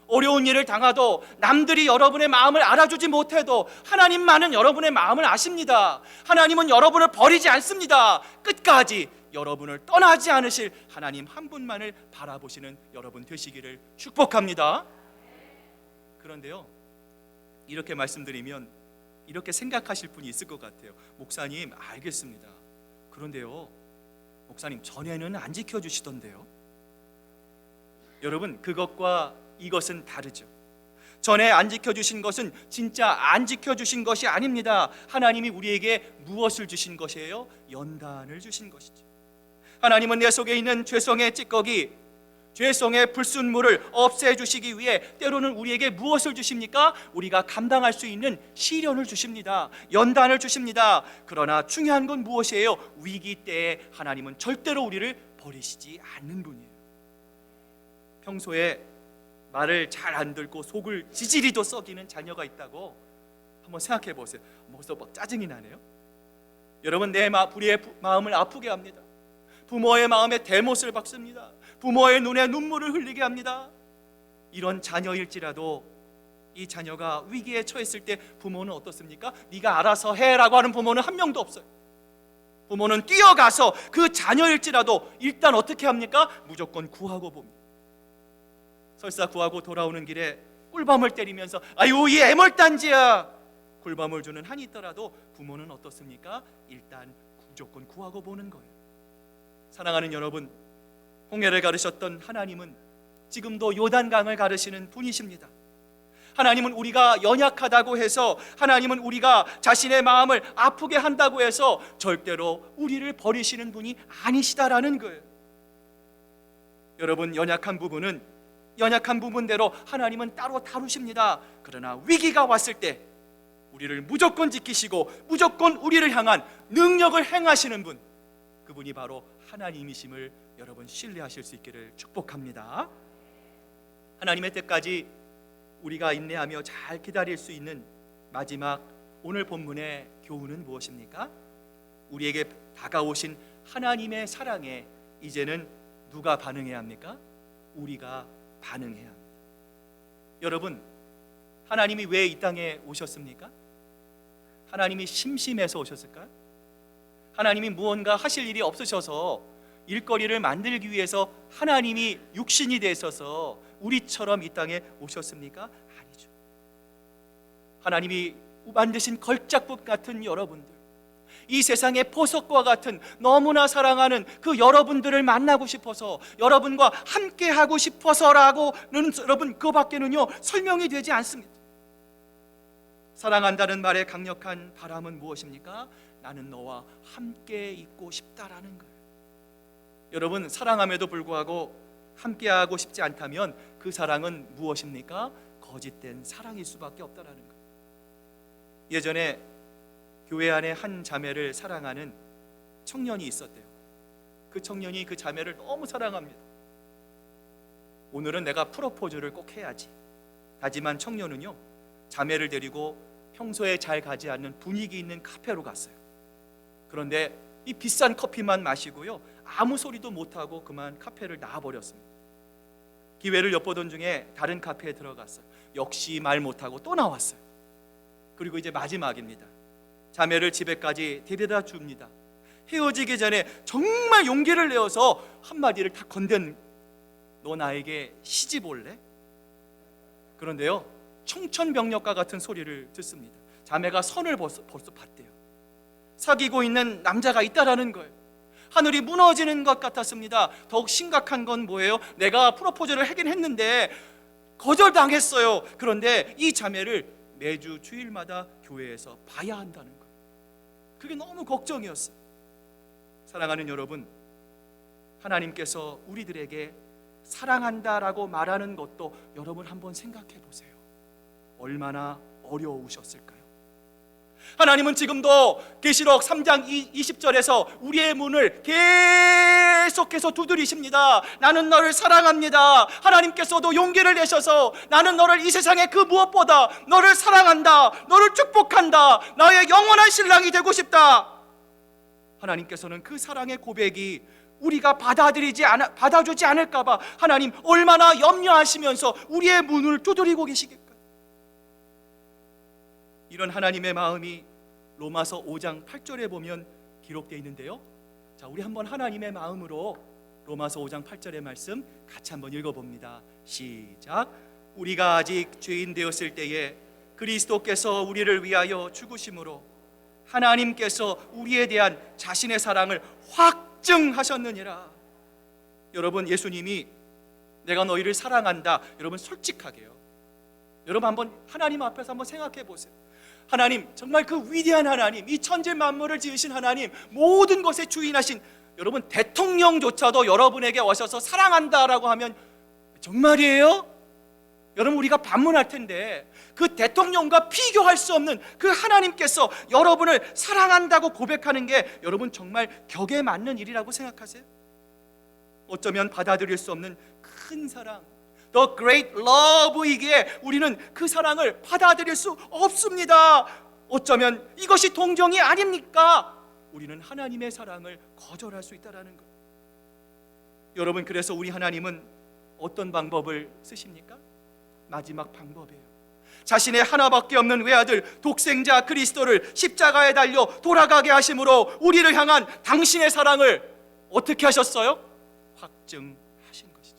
어려운 일을 당하도, 남들이 여러분의 마음을 알아주지 못해도 하나님만은 여러분의 마음을 아십니다. 하나님은 여러분을 버리지 않습니다. 끝까지 여러분을 떠나지 않으실 하나님 한 분만을 바라보시는 여러분 되시기를 축복합니다. 그런데요, 이렇게 말씀드리면 이렇게 생각하실 분이 있을 것 같아요. 목사님, 알겠습니다. 그런데요, 목사님, 전에는 안 지켜주시던데요. 여러분, 그것과 이것은 다르죠. 전에 안 지켜주신 것은 진짜 안 지켜주신 것이 아닙니다. 하나님이 우리에게 무엇을 주신 것이에요? 연단을 주신 것이죠. 하나님은 내 속에 있는 죄성의 찌꺼기, 죄성의 불순물을 없애주시기 위해 때로는 우리에게 무엇을 주십니까? 우리가 감당할 수 있는 시련을 주십니다. 연단을 주십니다. 그러나 중요한 건 무엇이에요? 위기 때에 하나님은 절대로 우리를 버리시지 않는 분이에요. 평소에 말을 잘 안 듣고 속을 지지리도 썩이는 자녀가 있다고 한번 생각해 보세요. 벌써 막 짜증이 나네요. 여러분, 내 불의의 마음을 아프게 합니다. 부모의 마음에 대못을 박습니다. 부모의 눈에 눈물을 흘리게 합니다. 이런 자녀일지라도 이 자녀가 위기에 처했을 때 부모는 어떻습니까? 네가 알아서 해라고 하는 부모는 한 명도 없어요. 부모는 뛰어가서 그 자녀일지라도 일단 어떻게 합니까? 무조건 구하고 봅니다. 설사 구하고 돌아오는 길에 꿀밤을 때리면서 아유, 이 애물단지야, 꿀밤을 주는 한이 있더라도 부모는 어떻습니까? 일단 무조건 구하고 보는 거예요. 사랑하는 여러분, 홍해를 가르셨던 하나님은 지금도 요단강을 가르시는 분이십니다. 하나님은 우리가 연약하다고 해서, 하나님은 우리가 자신의 마음을 아프게 한다고 해서 절대로 우리를 버리시는 분이 아니시다라는 거예요. 여러분, 연약한 부분은 연약한 부분대로 하나님은 따로 다루십니다. 그러나 위기가 왔을 때 우리를 무조건 지키시고 무조건 우리를 향한 능력을 행하시는 분, 그분이 바로 하나님이심을 여러분 신뢰하실 수 있기를 축복합니다. 하나님의 때까지 우리가 인내하며 잘 기다릴 수 있는 마지막 오늘 본문의 교훈은 무엇입니까? 우리에게 다가오신 하나님의 사랑에 이제는 누가 반응해야 합니까? 우리가 반응해야 합니다. 여러분, 하나님이 왜 이 땅에 오셨습니까? 하나님이 심심해서 오셨을까요? 하나님이 무언가 하실 일이 없으셔서 일거리를 만들기 위해서 하나님이 육신이 되셔서 우리처럼 이 땅에 오셨습니까? 아니죠. 하나님이 만드신 걸작품 같은 여러분들, 이 세상의 보석과 같은 너무나 사랑하는 그 여러분들을 만나고 싶어서, 여러분과 함께 하고 싶어서라고는 여러분 그거밖에는요 설명이 되지 않습니다. 사랑한다는 말의 강력한 바람은 무엇입니까? 나는 너와 함께 있고 싶다라는 거예요. 여러분, 사랑함에도 불구하고 함께하고 싶지 않다면 그 사랑은 무엇입니까? 거짓된 사랑일 수밖에 없다라는 거예요. 예전에 교회 안에 한 자매를 사랑하는 청년이 있었대요. 그 청년이 그 자매를 너무 사랑합니다. 오늘은 내가 프로포즈를 꼭 해야지 다짐한 청년은요, 자매를 데리고 평소에 잘 가지 않는 분위기 있는 카페로 갔어요. 그런데 이 비싼 커피만 마시고요, 아무 소리도 못하고 그만 카페를 나와버렸습니다. 기회를 엿보던 중에 다른 카페에 들어갔어요. 역시 말 못하고 또 나왔어요. 그리고 이제 마지막입니다. 자매를 집에까지 데려다 줍니다. 헤어지기 전에 정말 용기를 내어서 한마디를 다 건넨, 너 나에게 시집 올래? 그런데요, 청천벽력과 같은 소리를 듣습니다. 자매가 선을 벌써 봤대요. 사귀고 있는 남자가 있다라는 거예요. 하늘이 무너지는 것 같았습니다. 더욱 심각한 건 뭐예요? 내가 프로포즈를 하긴 했는데 거절당했어요. 그런데 이 자매를 매주 주일마다 교회에서 봐야 한다는 거예요. 그게 너무 걱정이었어요. 사랑하는 여러분, 하나님께서 우리들에게 사랑한다라고 말하는 것도 여러분 한번 생각해 보세요. 얼마나 어려우셨을까요? 하나님은 지금도 계시록 3장 20절에서 우리의 문을 계속해서 두드리십니다. 나는 너를 사랑합니다. 하나님께서도 용기를 내셔서 나는 너를 이 세상의 그 무엇보다 너를 사랑한다, 너를 축복한다, 나의 영원한 신랑이 되고 싶다. 하나님께서는 그 사랑의 고백이 우리가 받아주지 않을까봐 하나님 얼마나 염려하시면서 우리의 문을 두드리고 계시겠까. 이런 하나님의 마음이 로마서 5장 8절에 보면 기록되어 있는데요. 자, 우리 한번 하나님의 마음으로 로마서 5장 8절의 말씀 같이 한번 읽어봅니다. 시작. 우리가 아직 죄인 되었을 때에 그리스도께서 우리를 위하여 죽으심으로 하나님께서 우리에 대한 자신의 사랑을 확증하셨느니라. 여러분, 예수님이 내가 너희를 사랑한다, 여러분 솔직하게요. 여러분 한번 하나님 앞에서 한번 생각해 보세요. 하나님, 정말 그 위대한 하나님, 이 천지 만물을 지으신 하나님, 모든 것의 주인하신 여러분 대통령조차도 여러분에게 오셔서 사랑한다라고 하면 정말이에요? 여러분, 우리가 반문할 텐데 그 대통령과 비교할 수 없는 그 하나님께서 여러분을 사랑한다고 고백하는 게 여러분 정말 격에 맞는 일이라고 생각하세요? 어쩌면 받아들일 수 없는 큰 사랑, The great love이기에 우리는 그 사랑을 받아들일 수 없습니다. 어쩌면 이것이 동정이 아닙니까? 우리는 하나님의 사랑을 거절할 수 있다는 것. 여러분, 그래서 우리 하나님은 어떤 방법을 쓰십니까? 마지막 방법이에요. 자신의 하나밖에 없는 외아들 독생자 그리스도를 십자가에 달려 돌아가게 하심으로 우리를 향한 당신의 사랑을 어떻게 하셨어요? 확증하신 것이죠.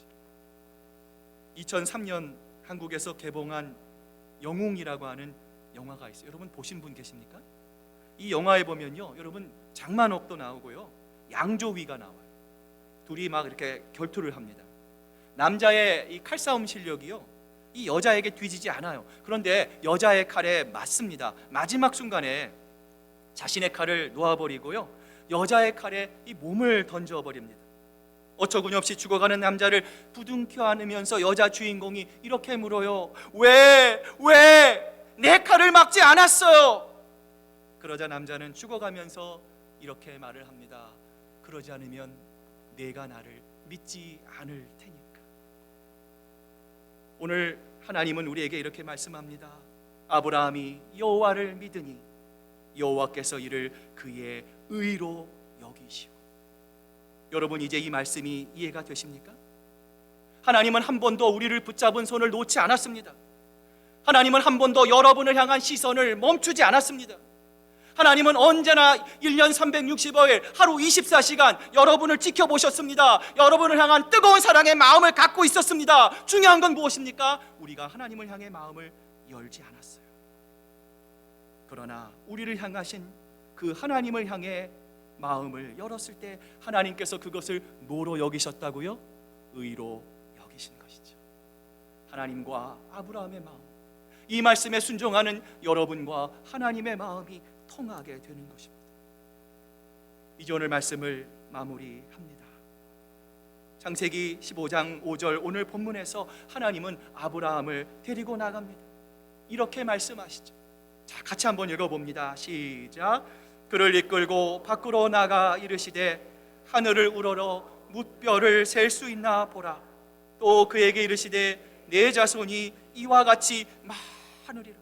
2003년 한국에서 개봉한 영웅이라고 하는 영화가 있어요. 여러분 보신 분 계십니까? 이 영화에 보면요, 여러분 장만옥도 나오고요, 양조위가 나와요. 둘이 막 이렇게 결투를 합니다. 남자의 이 칼싸움 실력이요, 이 여자에게 뒤지지 않아요. 그런데 여자의 칼에 맞습니다. 마지막 순간에 자신의 칼을 놓아버리고요, 여자의 칼에 이 몸을 던져버립니다. 어처구니없이 죽어가는 남자를 부둥켜 안으면서 여자 주인공이 이렇게 물어요. 왜 내 칼을 막지 않았어요? 그러자 남자는 죽어가면서 이렇게 말을 합니다. 그러지 않으면 내가 나를 믿지 않을 테니까. 오늘 하나님은 우리에게 이렇게 말씀합니다. 아브라함이 여호와를 믿으니 여호와께서 이를 그의 의로 여기시오. 여러분, 이제 이 말씀이 이해가 되십니까? 하나님은 한 번도 우리를 붙잡은 손을 놓지 않았습니다. 하나님은 한 번도 여러분을 향한 시선을 멈추지 않았습니다. 하나님은 언제나 1년 365일 하루 24시간 여러분을 지켜보셨습니다. 여러분을 향한 뜨거운 사랑의 마음을 갖고 있었습니다. 중요한 건 무엇입니까? 우리가 하나님을 향해 마음을 열지 않았어요. 그러나 우리를 향하신 그 하나님을 향해 마음을 열었을 때 하나님께서 그것을 뭐로 여기셨다고요? 의로 여기신 것이죠. 하나님과 아브라함의 마음, 이 말씀에 순종하는 여러분과 하나님의 마음이 통하게 되는 것입니다. 이제 오늘 말씀을 마무리합니다. 창세기 15장 5절 오늘 본문에서 하나님은 아브라함을 데리고 나갑니다. 이렇게 말씀하시죠. 자, 같이 한번 읽어봅니다. 시작. 그를 이끌고 밖으로 나가 이르시되 하늘을 우러러 뭇별을 셀 수 있나 보라. 또 그에게 이르시되 내 자손이 이와 같이 많으리라.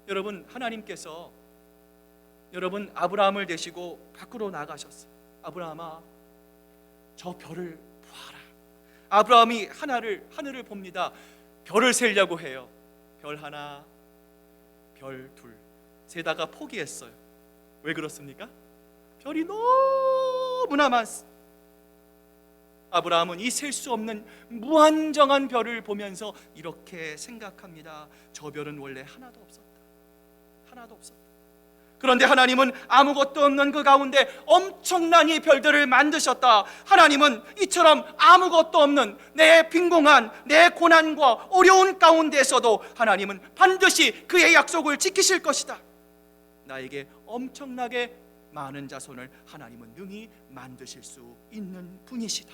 여러분, 하나님께서 여러분 아브라함을 데리고 밖으로 나가셨어요. 아브라함아, 저 별을 보아라. 아브라함이 하늘을 봅니다. 별을 세려고 해요. 별 하나, 별 둘 세다가 포기했어요. 왜 그렇습니까? 별이 너무나 많습니다. 아브라함은 이 셀 수 없는 무한정한 별을 보면서 이렇게 생각합니다. 저 별은 원래 하나도 없었다. 하나도 없었다. 그런데 하나님은 아무것도 없는 그 가운데 엄청난 이 별들을 만드셨다. 하나님은 이처럼 아무것도 없는 내 빈공한 내 고난과 어려운 가운데서도 하나님은 반드시 그의 약속을 지키실 것이다. 나에게 엄청나게 많은 자손을 하나님은 능히 만드실 수 있는 분이시다.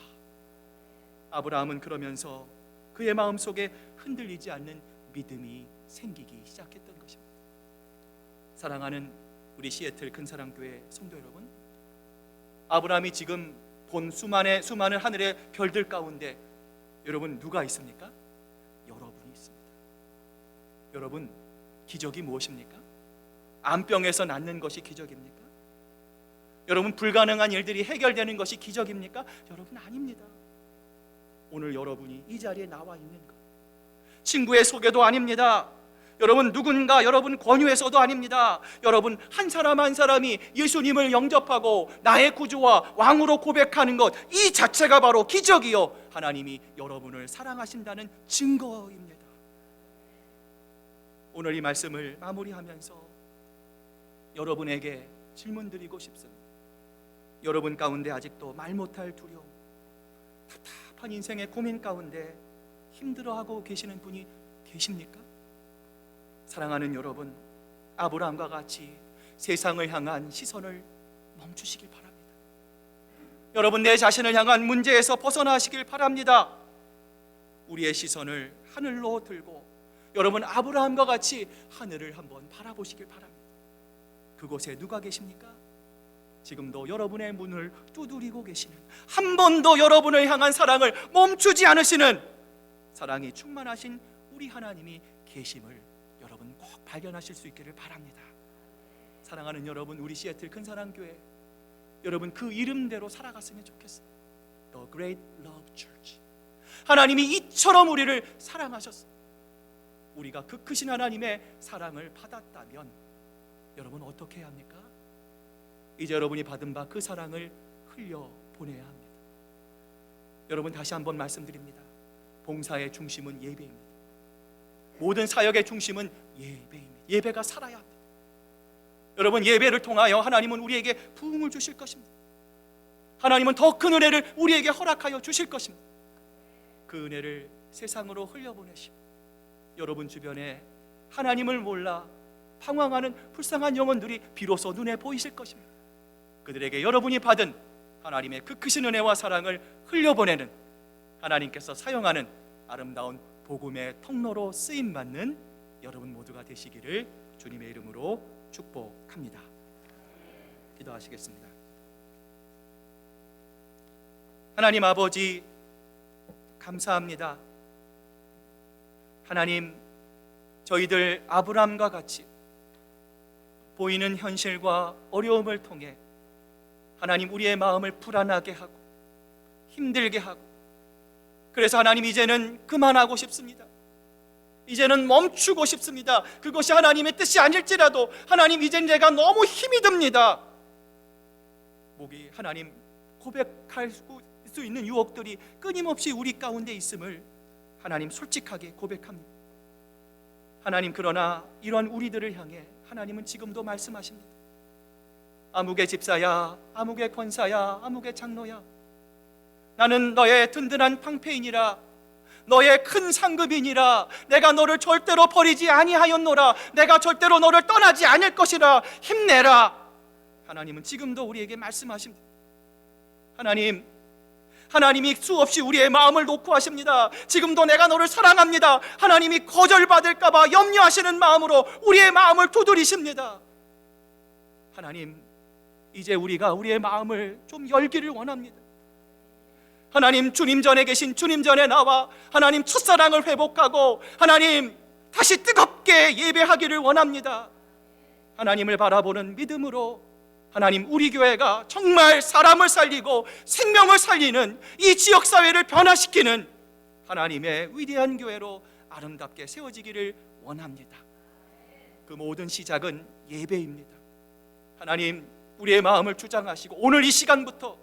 아브라함은 그러면서 그의 마음속에 흔들리지 않는 믿음이 생기기 시작했던 것입니다. 사랑하는 우리 시애틀 큰사랑교회 성도 여러분, 아브라함이 지금 본 수많은 하늘의 별들 가운데 여러분 누가 있습니까? 여러분이 있습니다. 여러분, 기적이 무엇입니까? 암병에서 낫는 것이 기적입니까? 여러분, 불가능한 일들이 해결되는 것이 기적입니까? 여러분, 아닙니다. 오늘 여러분이 이 자리에 나와 있는 것, 친구의 소개도 아닙니다. 여러분, 누군가 여러분 권유해서도 아닙니다. 여러분 한 사람 한 사람이 예수님을 영접하고 나의 구주와 왕으로 고백하는 것, 이 자체가 바로 기적이요, 하나님이 여러분을 사랑하신다는 증거입니다. 오늘 이 말씀을 마무리하면서 여러분에게 질문드리고 싶습니다. 여러분 가운데 아직도 말 못할 두려움, 답답한 인생의 고민 가운데 힘들어하고 계시는 분이 계십니까? 사랑하는 여러분, 아브라함과 같이 세상을 향한 시선을 멈추시길 바랍니다. 여러분, 내 자신을 향한 문제에서 벗어나시길 바랍니다. 우리의 시선을 하늘로 들고 여러분 아브라함과 같이 하늘을 한번 바라보시길 바랍니다. 그곳에 누가 계십니까? 지금도 여러분의 문을 두드리고 계시는, 한 번도 여러분을 향한 사랑을 멈추지 않으시는 사랑이 충만하신 우리 하나님이 계심을 여러분 꼭 발견하실 수 있기를 바랍니다. 사랑하는 여러분, 우리 시애틀 큰사랑교회 여러분 그 이름대로 살아갔으면 좋겠어요. The Great Love Church. 하나님이 이처럼 우리를 사랑하셨어요. 우리가 그 크신 하나님의 사랑을 받았다면 여러분 어떻게 해야 합니까? 이제 여러분이 받은 바 그 사랑을 흘려보내야 합니다. 여러분, 다시 한번 말씀드립니다. 봉사의 중심은 예배입니다. 모든 사역의 중심은 예배입니다. 예배가 살아야 합니다. 여러분, 예배를 통하여 하나님은 우리에게 부흥을 주실 것입니다. 하나님은 더 큰 은혜를 우리에게 허락하여 주실 것입니다. 그 은혜를 세상으로 흘려보내시고 여러분 주변에 하나님을 몰라 방황하는 불쌍한 영혼들이 비로소 눈에 보이실 것입니다. 그들에게 여러분이 받은 하나님의 그 크신 은혜와 사랑을 흘려보내는, 하나님께서 사용하는 아름다운 복음의 통로로 쓰임받는 여러분 모두가 되시기를 주님의 이름으로 축복합니다. 기도하시겠습니다. 하나님 아버지, 감사합니다. 하나님, 저희들 아브람과 같이 보이는 현실과 어려움을 통해 하나님 우리의 마음을 불안하게 하고 힘들게 하고, 그래서 하나님 이제는 그만하고 싶습니다. 이제는 멈추고 싶습니다. 그것이 하나님의 뜻이 아닐지라도 하나님, 이젠 제가 너무 힘이 듭니다. 목이 하나님 고백할 수 있는 유혹들이 끊임없이 우리 가운데 있음을 하나님 솔직하게 고백합니다. 하나님, 그러나 이러한 우리들을 향해 하나님은 지금도 말씀하십니다. 아무개 집사야, 아무개 권사야, 아무개 장로야, 나는 너의 든든한 방패이니라, 너의 큰 상급이니라, 내가 너를 절대로 버리지 아니하였노라, 내가 절대로 너를 떠나지 않을 것이라, 힘내라. 하나님은 지금도 우리에게 말씀하십니다. 하나님이 수없이 우리의 마음을 놓고 하십니다. 지금도 내가 너를 사랑합니다. 하나님이 거절받을까 봐 염려하시는 마음으로 우리의 마음을 두드리십니다. 하나님, 이제 우리가 우리의 마음을 좀 열기를 원합니다. 하나님, 주님 전에 계신 주님 전에 나와 하나님 첫사랑을 회복하고 하나님 다시 뜨겁게 예배하기를 원합니다. 하나님을 바라보는 믿음으로 하나님, 우리 교회가 정말 사람을 살리고 생명을 살리는 이 지역사회를 변화시키는 하나님의 위대한 교회로 아름답게 세워지기를 원합니다. 그 모든 시작은 예배입니다. 하나님, 우리의 마음을 주장하시고 오늘 이 시간부터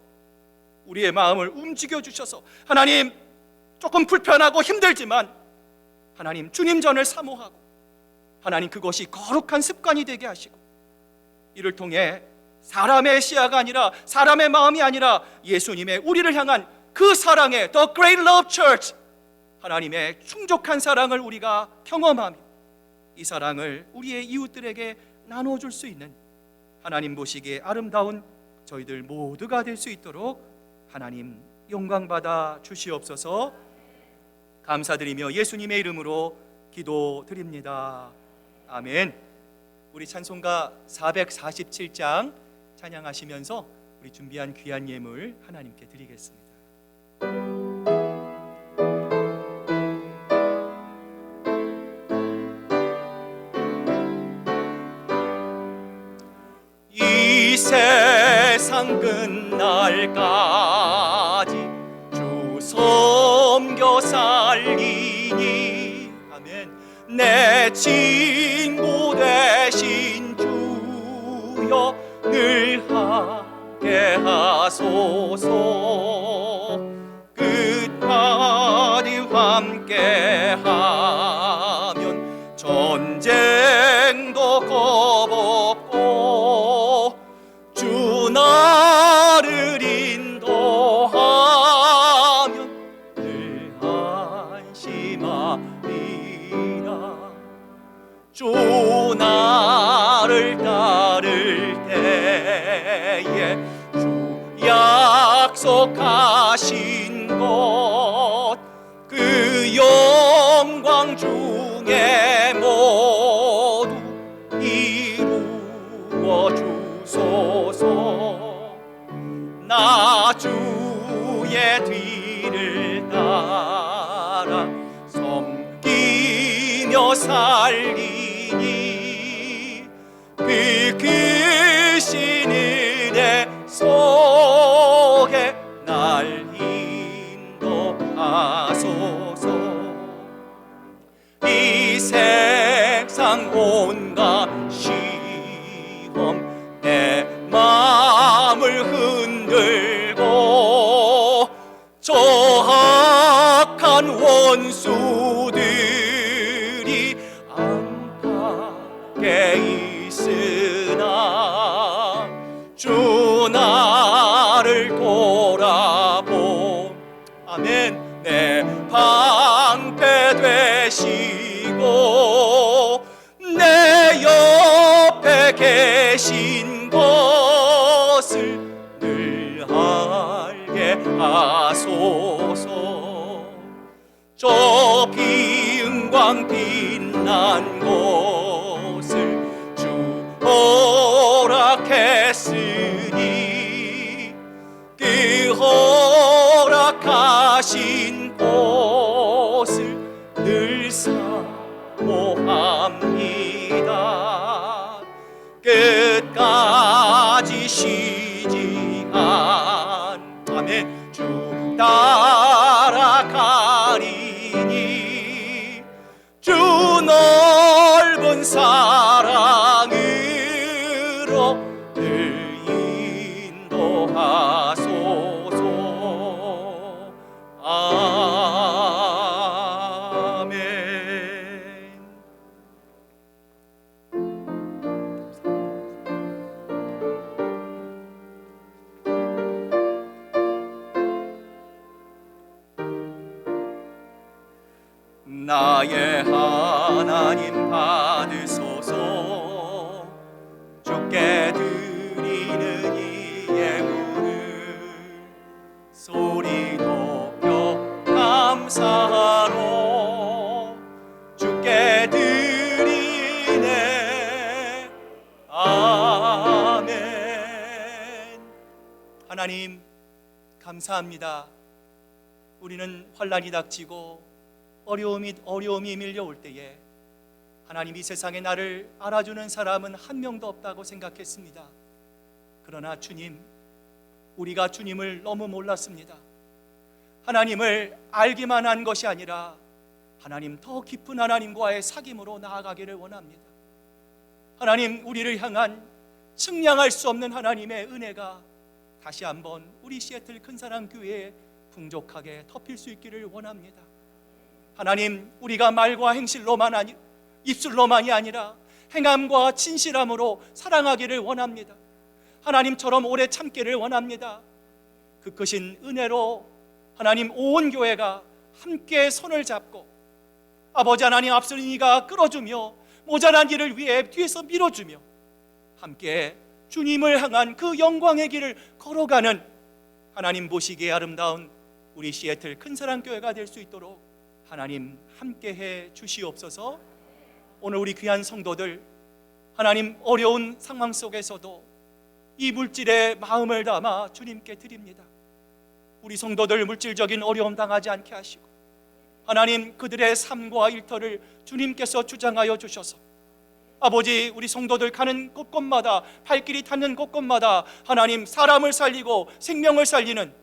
우리의 마음을 움직여 주셔서 하나님, 조금 불편하고 힘들지만 하나님 주님 전을 사모하고 하나님 그것이 거룩한 습관이 되게 하시고, 이를 통해 사람의 시야가 아니라, 사람의 마음이 아니라 예수님의 우리를 향한 그 사랑의 The Great Love Church, 하나님의 충족한 사랑을 우리가 경험하며 이 사랑을 우리의 이웃들에게 나눠줄 수 있는 하나님 보시기에 아름다운 저희들 모두가 될 수 있도록 하나님 영광받아 주시옵소서. 감사드리며 예수님의 이름으로 기도드립니다. 아멘. 우리 찬송가 447장 찬양하시면서 우리 준비한 귀한 예물 하나님께 드리겠습니다. 이 세상 끝날까지 주 섬겨 살리니, 아멘. 내 친구 되신 주여 늘 함께 하소서. 끝까지 함께 하면 전쟁도 겁없고 주 나를 인도하면 늘 안심하리라. 주 나를 따를 때에 주 약속하신 것, 그 영광 중에 모두 이루어 주소서. 나 주의 뒤를 따라 섬기며 살리니, 그 크신 은혜 속에 날 인도하소서. 이 세상 온갖 시험 내 마음을 흔들고 저 악한 원수들이 안팎에 있으나 주 나를 돌아보, 아멘. 내 계신 것을 늘 알게 하소서. 저 비은광 빛난 곳을 주 허락했으니 그 허락하신 곳을 늘 사모합니다. 끝까지 쉬지 않다면 주 따라가리니 주 넓은 사랑으로 늘 인도하소서. 아멘. 나의 하나님 받으소서. 주께 드리는 이 예물을 소리 높여 감사하러 주께 드리네. 아멘. 하나님 감사합니다. 우리는 환난이 닥치고 어려움이 밀려올 때에 하나님 이 세상에 나를 알아주는 사람은 한 명도 없다고 생각했습니다. 그러나 주님, 우리가 주님을 너무 몰랐습니다. 하나님을 알기만 한 것이 아니라 하나님 더 깊은 하나님과의 사귐으로 나아가기를 원합니다. 하나님, 우리를 향한 측량할 수 없는 하나님의 은혜가 다시 한번 우리 시애틀 큰사랑 교회에 풍족하게 덮일 수 있기를 원합니다. 하나님, 우리가 말과 행실로만 입술로만이 아니라 행함과 진실함으로 사랑하기를 원합니다. 하나님처럼 오래 참기를 원합니다. 그 크신 은혜로 하나님 온 교회가 함께 손을 잡고 아버지 하나님 앞서는 이가 끌어주며 모자란 일을 위해 뒤에서 밀어주며 함께 주님을 향한 그 영광의 길을 걸어가는 하나님 보시기에 아름다운 우리 시애틀 큰사랑교회가 될 수 있도록 하나님 함께해 주시옵소서. 오늘 우리 귀한 성도들 하나님 어려운 상황 속에서도 이 물질에 마음을 담아 주님께 드립니다. 우리 성도들 물질적인 어려움 당하지 않게 하시고 하나님 그들의 삶과 일터를 주님께서 주장하여 주셔서 아버지 우리 성도들 가는 곳곳마다 발길이 닿는 곳곳마다 하나님 사람을 살리고 생명을 살리는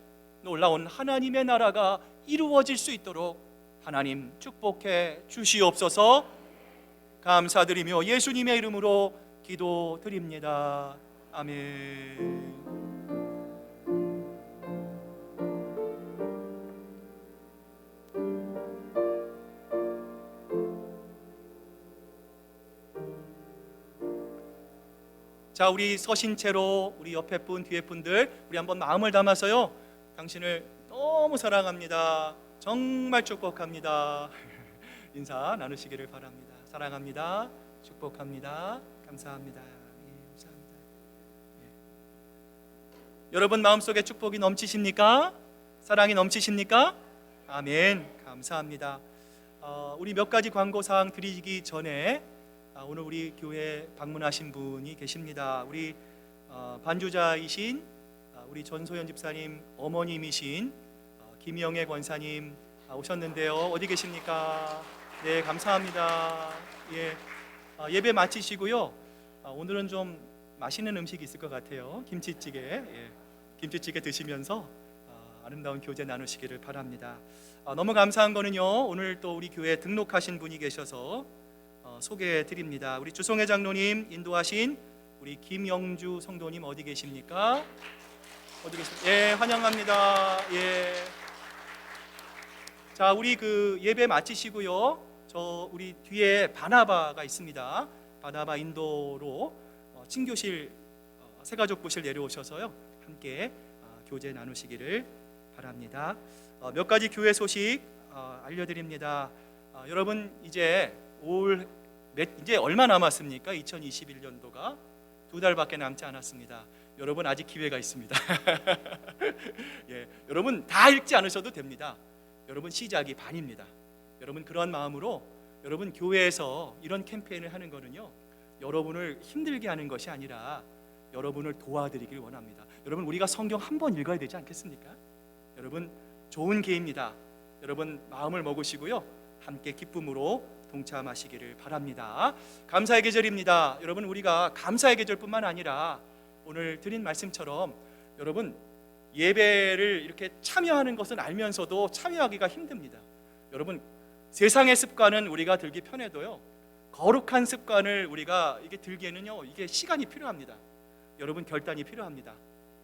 놀라운 하나님의 나라가 이루어질 수 있도록 하나님 축복해 주시옵소서. 감사드리며 예수님의 이름으로 기도드립니다. 아멘. 자, 우리 서신 채로 우리 옆에 분 뒤에 분들 우리 한번 마음을 담아서요, 당신을 너무 사랑합니다, 정말 축복합니다 인사 나누시기를 바랍니다. 사랑합니다, 축복합니다, 감사합니다. 예, 감사합니다. 예. 여러분 마음속에 축복이 넘치십니까? 사랑이 넘치십니까? 아멘. 감사합니다. 우리 몇 가지 광고사항 드리기 전에 오늘 우리 교회 방문하신 분이 계십니다. 우리 반주자이신 우리 전소연 집사님 어머님이신 김영애 권사님 오셨는데요. 어디 계십니까? 네, 감사합니다. 예, 예배 마치시고요. 오늘은 좀 맛있는 음식이 있을 것 같아요. 김치찌개. 예, 김치찌개 드시면서 아름다운 교제 나누시기를 바랍니다. 너무 감사한 거는요, 오늘 또 우리 교회에 등록하신 분이 계셔서 소개해 드립니다. 우리 주송회 장로님 인도하신 우리 김영주 성도님 어디 계십니까? 어디 계십니까? 예, 환영합니다. 예. 자, 우리 그 예배 마치시고요, 저 우리 뒤에 바나바가 있습니다. 바나바 인도로 친교실 새가족부실 내려오셔서요, 함께 교제 나누시기를 바랍니다. 몇 가지 교회 소식 알려드립니다. 여러분 이제 얼마 남았습니까? 2021년도가 2달밖에 남지 않았습니다. 여러분 아직 기회가 있습니다. 예, 여러분 다 읽지 않으셔도 됩니다. 여러분 시작이 반입니다. 여러분 그런 마음으로 여러분 교회에서 이런 캠페인을 하는 거는요, 여러분을 힘들게 하는 것이 아니라 여러분을 도와드리길 원합니다. 여러분 우리가 성경 한 번 읽어야 되지 않겠습니까? 여러분 좋은 기회입니다. 여러분 마음을 먹으시고요, 함께 기쁨으로 동참하시기를 바랍니다. 감사의 계절입니다. 여러분 우리가 감사의 계절뿐만 아니라 오늘 드린 말씀처럼 여러분 예배를 이렇게 참여하는 것은 알면서도 참여하기가 힘듭니다. 여러분 세상의 습관은 우리가 들기 편해도요, 거룩한 습관을 우리가 이게 들기에는요, 이게 시간이 필요합니다. 여러분 결단이 필요합니다.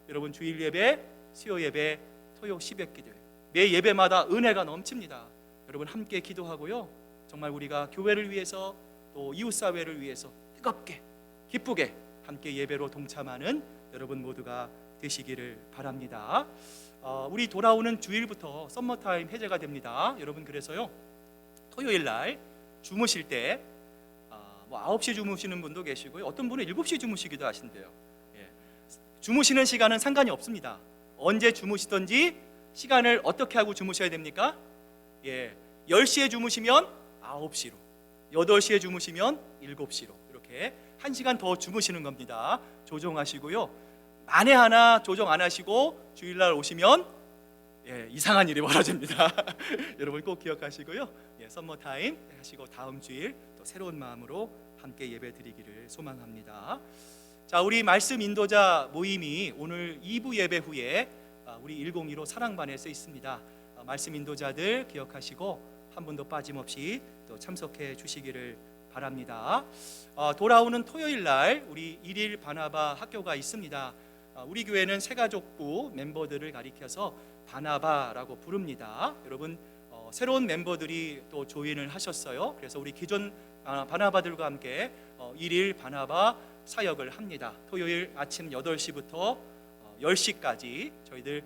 여러분 주일 예배, 수요 예배, 토요 시백기들 매 예배마다 은혜가 넘칩니다. 여러분 함께 기도하고요, 정말 우리가 교회를 위해서 또 이웃 사회를 위해서 뜨겁게 기쁘게 함께 예배로 동참하는 여러분 모두가 되시기를 바랍니다. 우리 돌아오는 주일부터 썸머타임 해제가 됩니다. 여러분 그래서요, 토요일 날 주무실 때 9시 주무시는 분도 계시고요, 어떤 분은 7시 주무시기도 하신대요. 예. 주무시는 시간은 상관이 없습니다. 언제 주무시든지 시간을 어떻게 하고 주무셔야 됩니까? 10시에 주무시면 9시로, 8시에 주무시면 7시로 이렇게 1시간 더 주무시는 겁니다. 조정하시고요, 만에 하나 조정 안 하시고 주일날 오시면 이상한 일이 벌어집니다. 여러분 꼭 기억하시고요, 썸머타임 하시고 다음 주일 또 새로운 마음으로 함께 예배 드리기를 소망합니다. 자, 우리 말씀 인도자 모임이 오늘 2부 예배 후에 우리 102로 사랑반에 써 있습니다. 말씀 인도자들 기억하시고 한 분도 빠짐없이 또 참석해 주시기를 바랍니다. 돌아오는 토요일 날 우리 1일 바나바 학교가 있습니다. 우리 교회는 새가족부 멤버들을 가리켜서 바나바라고 부릅니다. 여러분 새로운 멤버들이 또 조인을 하셨어요. 그래서 우리 기존 바나바들과 함께 1일 바나바 사역을 합니다. 토요일 아침 8시부터 10시까지 저희들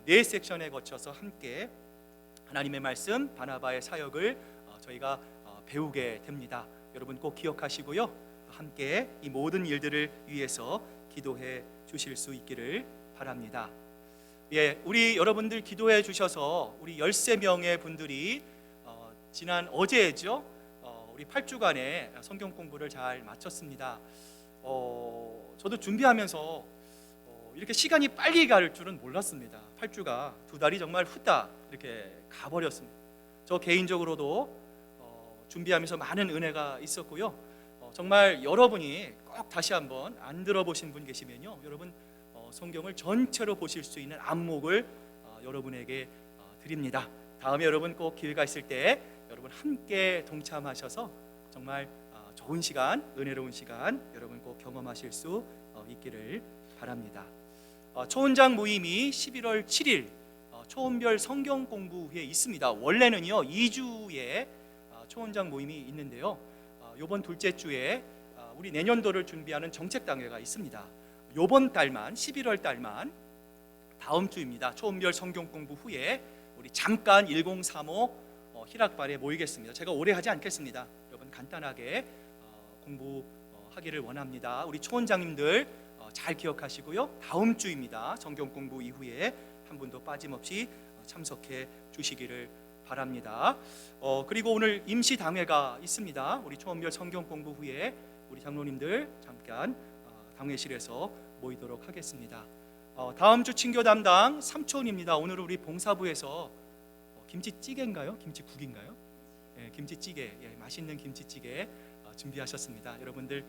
4섹션에 거쳐서 함께 하나님의 말씀 바나바의 사역을 저희가 배우게 됩니다. 여러분 꼭 기억하시고요, 함께 이 모든 일들을 위해서 기도해 주실 수 있기를 바랍니다. 우리 여러분들 기도해 주셔서 우리 13명의 분들이 지난 어제죠, 우리 8주간의 성경 공부를 잘 마쳤습니다. 저도 준비하면서 이렇게 시간이 빨리 갈 줄은 몰랐습니다. 8주가 2달이 정말 후딱 이렇게 가버렸습니다. 저 개인적으로도 준비하면서 많은 은혜가 있었고요, 정말 여러분이 꼭 다시 한번 안 들어보신 분 계시면요, 여러분 성경을 전체로 보실 수 있는 안목을 여러분에게 드립니다. 다음에 여러분 꼭 기회가 있을 때 여러분 함께 동참하셔서 정말 좋은 시간, 은혜로운 시간 여러분 꼭 경험하실 수 있기를 바랍니다. 초원장 모임이 11월 7일 초원별 성경 공부회에 있습니다. 원래는요 2주에 초원장 모임이 있는데요, 이번 둘째 주에 우리 내년도를 준비하는 정책당회가 있습니다. 이번 달만 11월 달만 다음 주입니다. 초원별 성경 공부 후에 우리 잠깐 1035 희락반에 모이겠습니다. 제가 오래 하지 않겠습니다. 여러분 간단하게 공부하기를 원합니다. 우리 초원장님들 잘 기억하시고요, 다음 주입니다. 성경 공부 이후에 한 분도 빠짐없이 참석해 주시기를 바랍니다. 그리고 오늘 임시 당회가 있습니다. 우리 초원별 성경 공부 후에 우리 장로님들 잠깐 당회실에서 모이도록 하겠습니다. 다음 주 친교 담당 삼촌입니다. 오늘 우리 봉사부에서 김치찌개인가요? 김치국인가요? 김치찌개, 맛있는 김치찌개 준비하셨습니다. 여러분들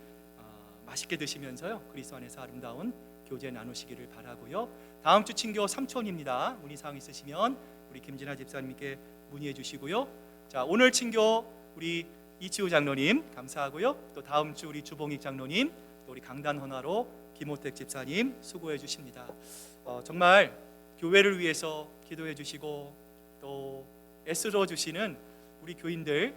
맛있게 드시면서요, 그리스도 안에서 아름다운 교제 나누시기를 바라고요. 다음 주 친교 삼촌입니다. 문의사항 있으시면 우리 김진아 집사님께 문의해 주시고요. 자, 오늘 친교 우리 이치우 장로님 감사하고요, 또 다음 주 우리 주봉익 장로님, 또 우리 강단 헌화로 김호택 집사님 수고해 주십니다. 정말 교회를 위해서 기도해 주시고 또 애쓰러 주시는 우리 교인들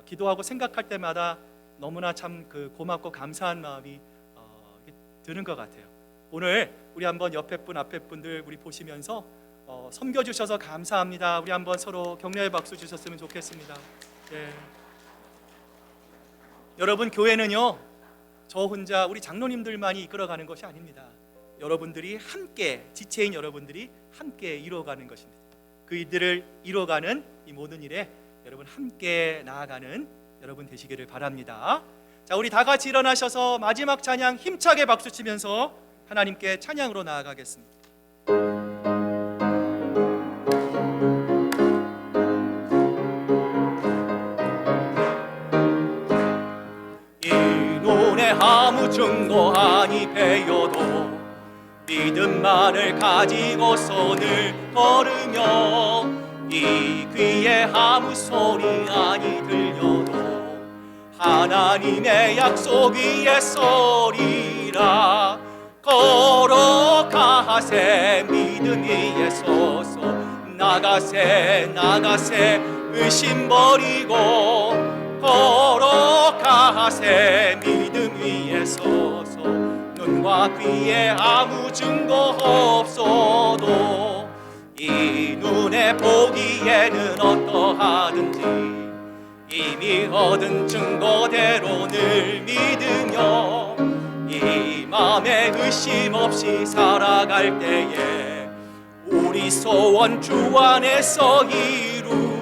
기도하고 생각할 때마다 너무나 참 고맙고 감사한 마음이 드는 것 같아요. 오늘 우리 한번 옆에 분 앞에 분들 우리 보시면서 섬겨주셔서 감사합니다. 우리 한번 서로 격려의 박수 주셨으면 좋겠습니다. 여러분 교회는요 저 혼자 우리 장로님들만이 이끌어가는 것이 아닙니다. 여러분들이 함께, 지체인 여러분들이 함께 이루어가는 것입니다. 그 일들을 이루어가는 이 모든 일에 여러분 함께 나아가는 여러분 되시기를 바랍니다. 자, 우리 다 같이 일어나셔서 마지막 찬양 힘차게 박수치면서 하나님께 찬양으로 나아가겠습니다. 이 눈에 아무 증거 아니 배여도 믿음만을 가지고서 늘 걸으며 이 귀에 아무 소리 아니 들려도 하나님의 약속 위에 서리라. 걸어가세 믿음 위에 서서 나가세 나가세 의심 버리고 걸어가세 믿음 위에 서서 눈과 귀에 아무 증거 없어도 이 눈에 보기에는 어떠하든지 이미 얻은 증거대로 늘 믿으며 이 맘에 의심 없이 살아갈 때에 우리 소원 주 안에서 이루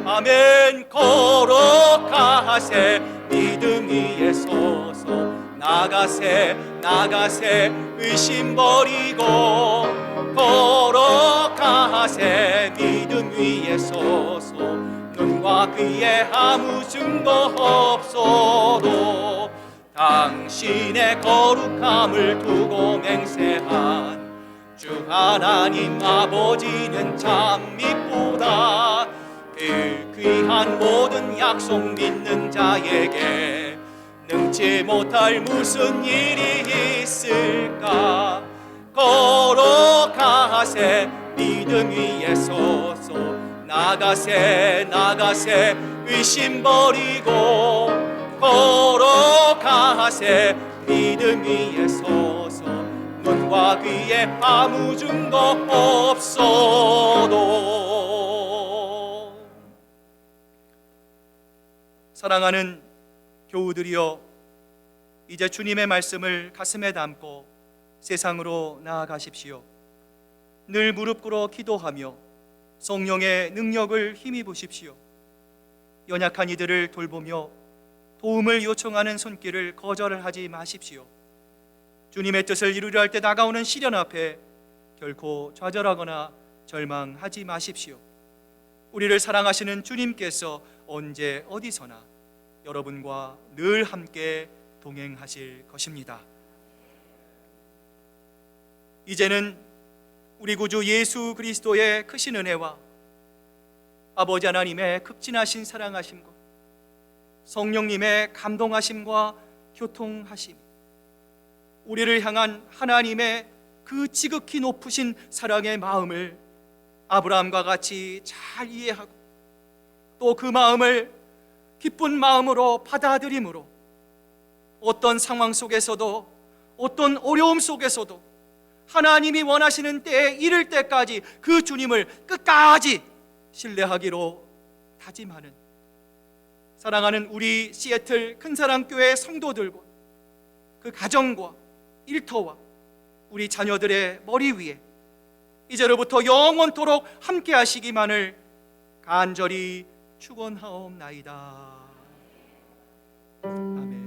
아멘. 걸어가세 믿음 위에 서서 나가세 나가세 의심 버리고 걸어가세 믿음 위에 서서 눈과 귀에 아무 증거 없어도 당신의 거룩함을 두고 맹세한 주 하나님 아버지는 참 믿보다 그 귀한 모든 약속 믿는 자에게 능치 못할 무슨 일이 있을까. 걸어가세 믿음 위에 서서 나가세 나가세 의심 버리고 걸어가세 믿음 위에 서서 눈과 귀에 아무 증거 없어도. 사랑하는 교우들이여, 이제 주님의 말씀을 가슴에 담고 세상으로 나아가십시오. 늘 무릎 꿇어 기도하며 성령의 능력을 힘입으십시오. 연약한 이들을 돌보며 도움을 요청하는 손길을 거절하지 마십시오. 주님의 뜻을 이루려 할 때 다가오는 시련 앞에 결코 좌절하거나 절망하지 마십시오. 우리를 사랑하시는 주님께서 언제 어디서나 여러분과 늘 함께 동행하실 것입니다. 이제는 우리 구주 예수 그리스도의 크신 은혜와 아버지 하나님의 극진하신 사랑하심과 성령님의 감동하심과 교통하심, 우리를 향한 하나님의 그 지극히 높으신 사랑의 마음을 아브라함과 같이 잘 이해하고 또 그 마음을 기쁜 마음으로 받아들임으로 어떤 상황 속에서도 어떤 어려움 속에서도 하나님이 원하시는 때에 이를 때까지 그 주님을 끝까지 신뢰하기로 다짐하는 사랑하는 우리 시애틀 큰사랑교회 성도들과 그 가정과 일터와 우리 자녀들의 머리 위에 이제로부터 영원토록 함께 하시기만을 간절히 축원하옵나이다. 아멘.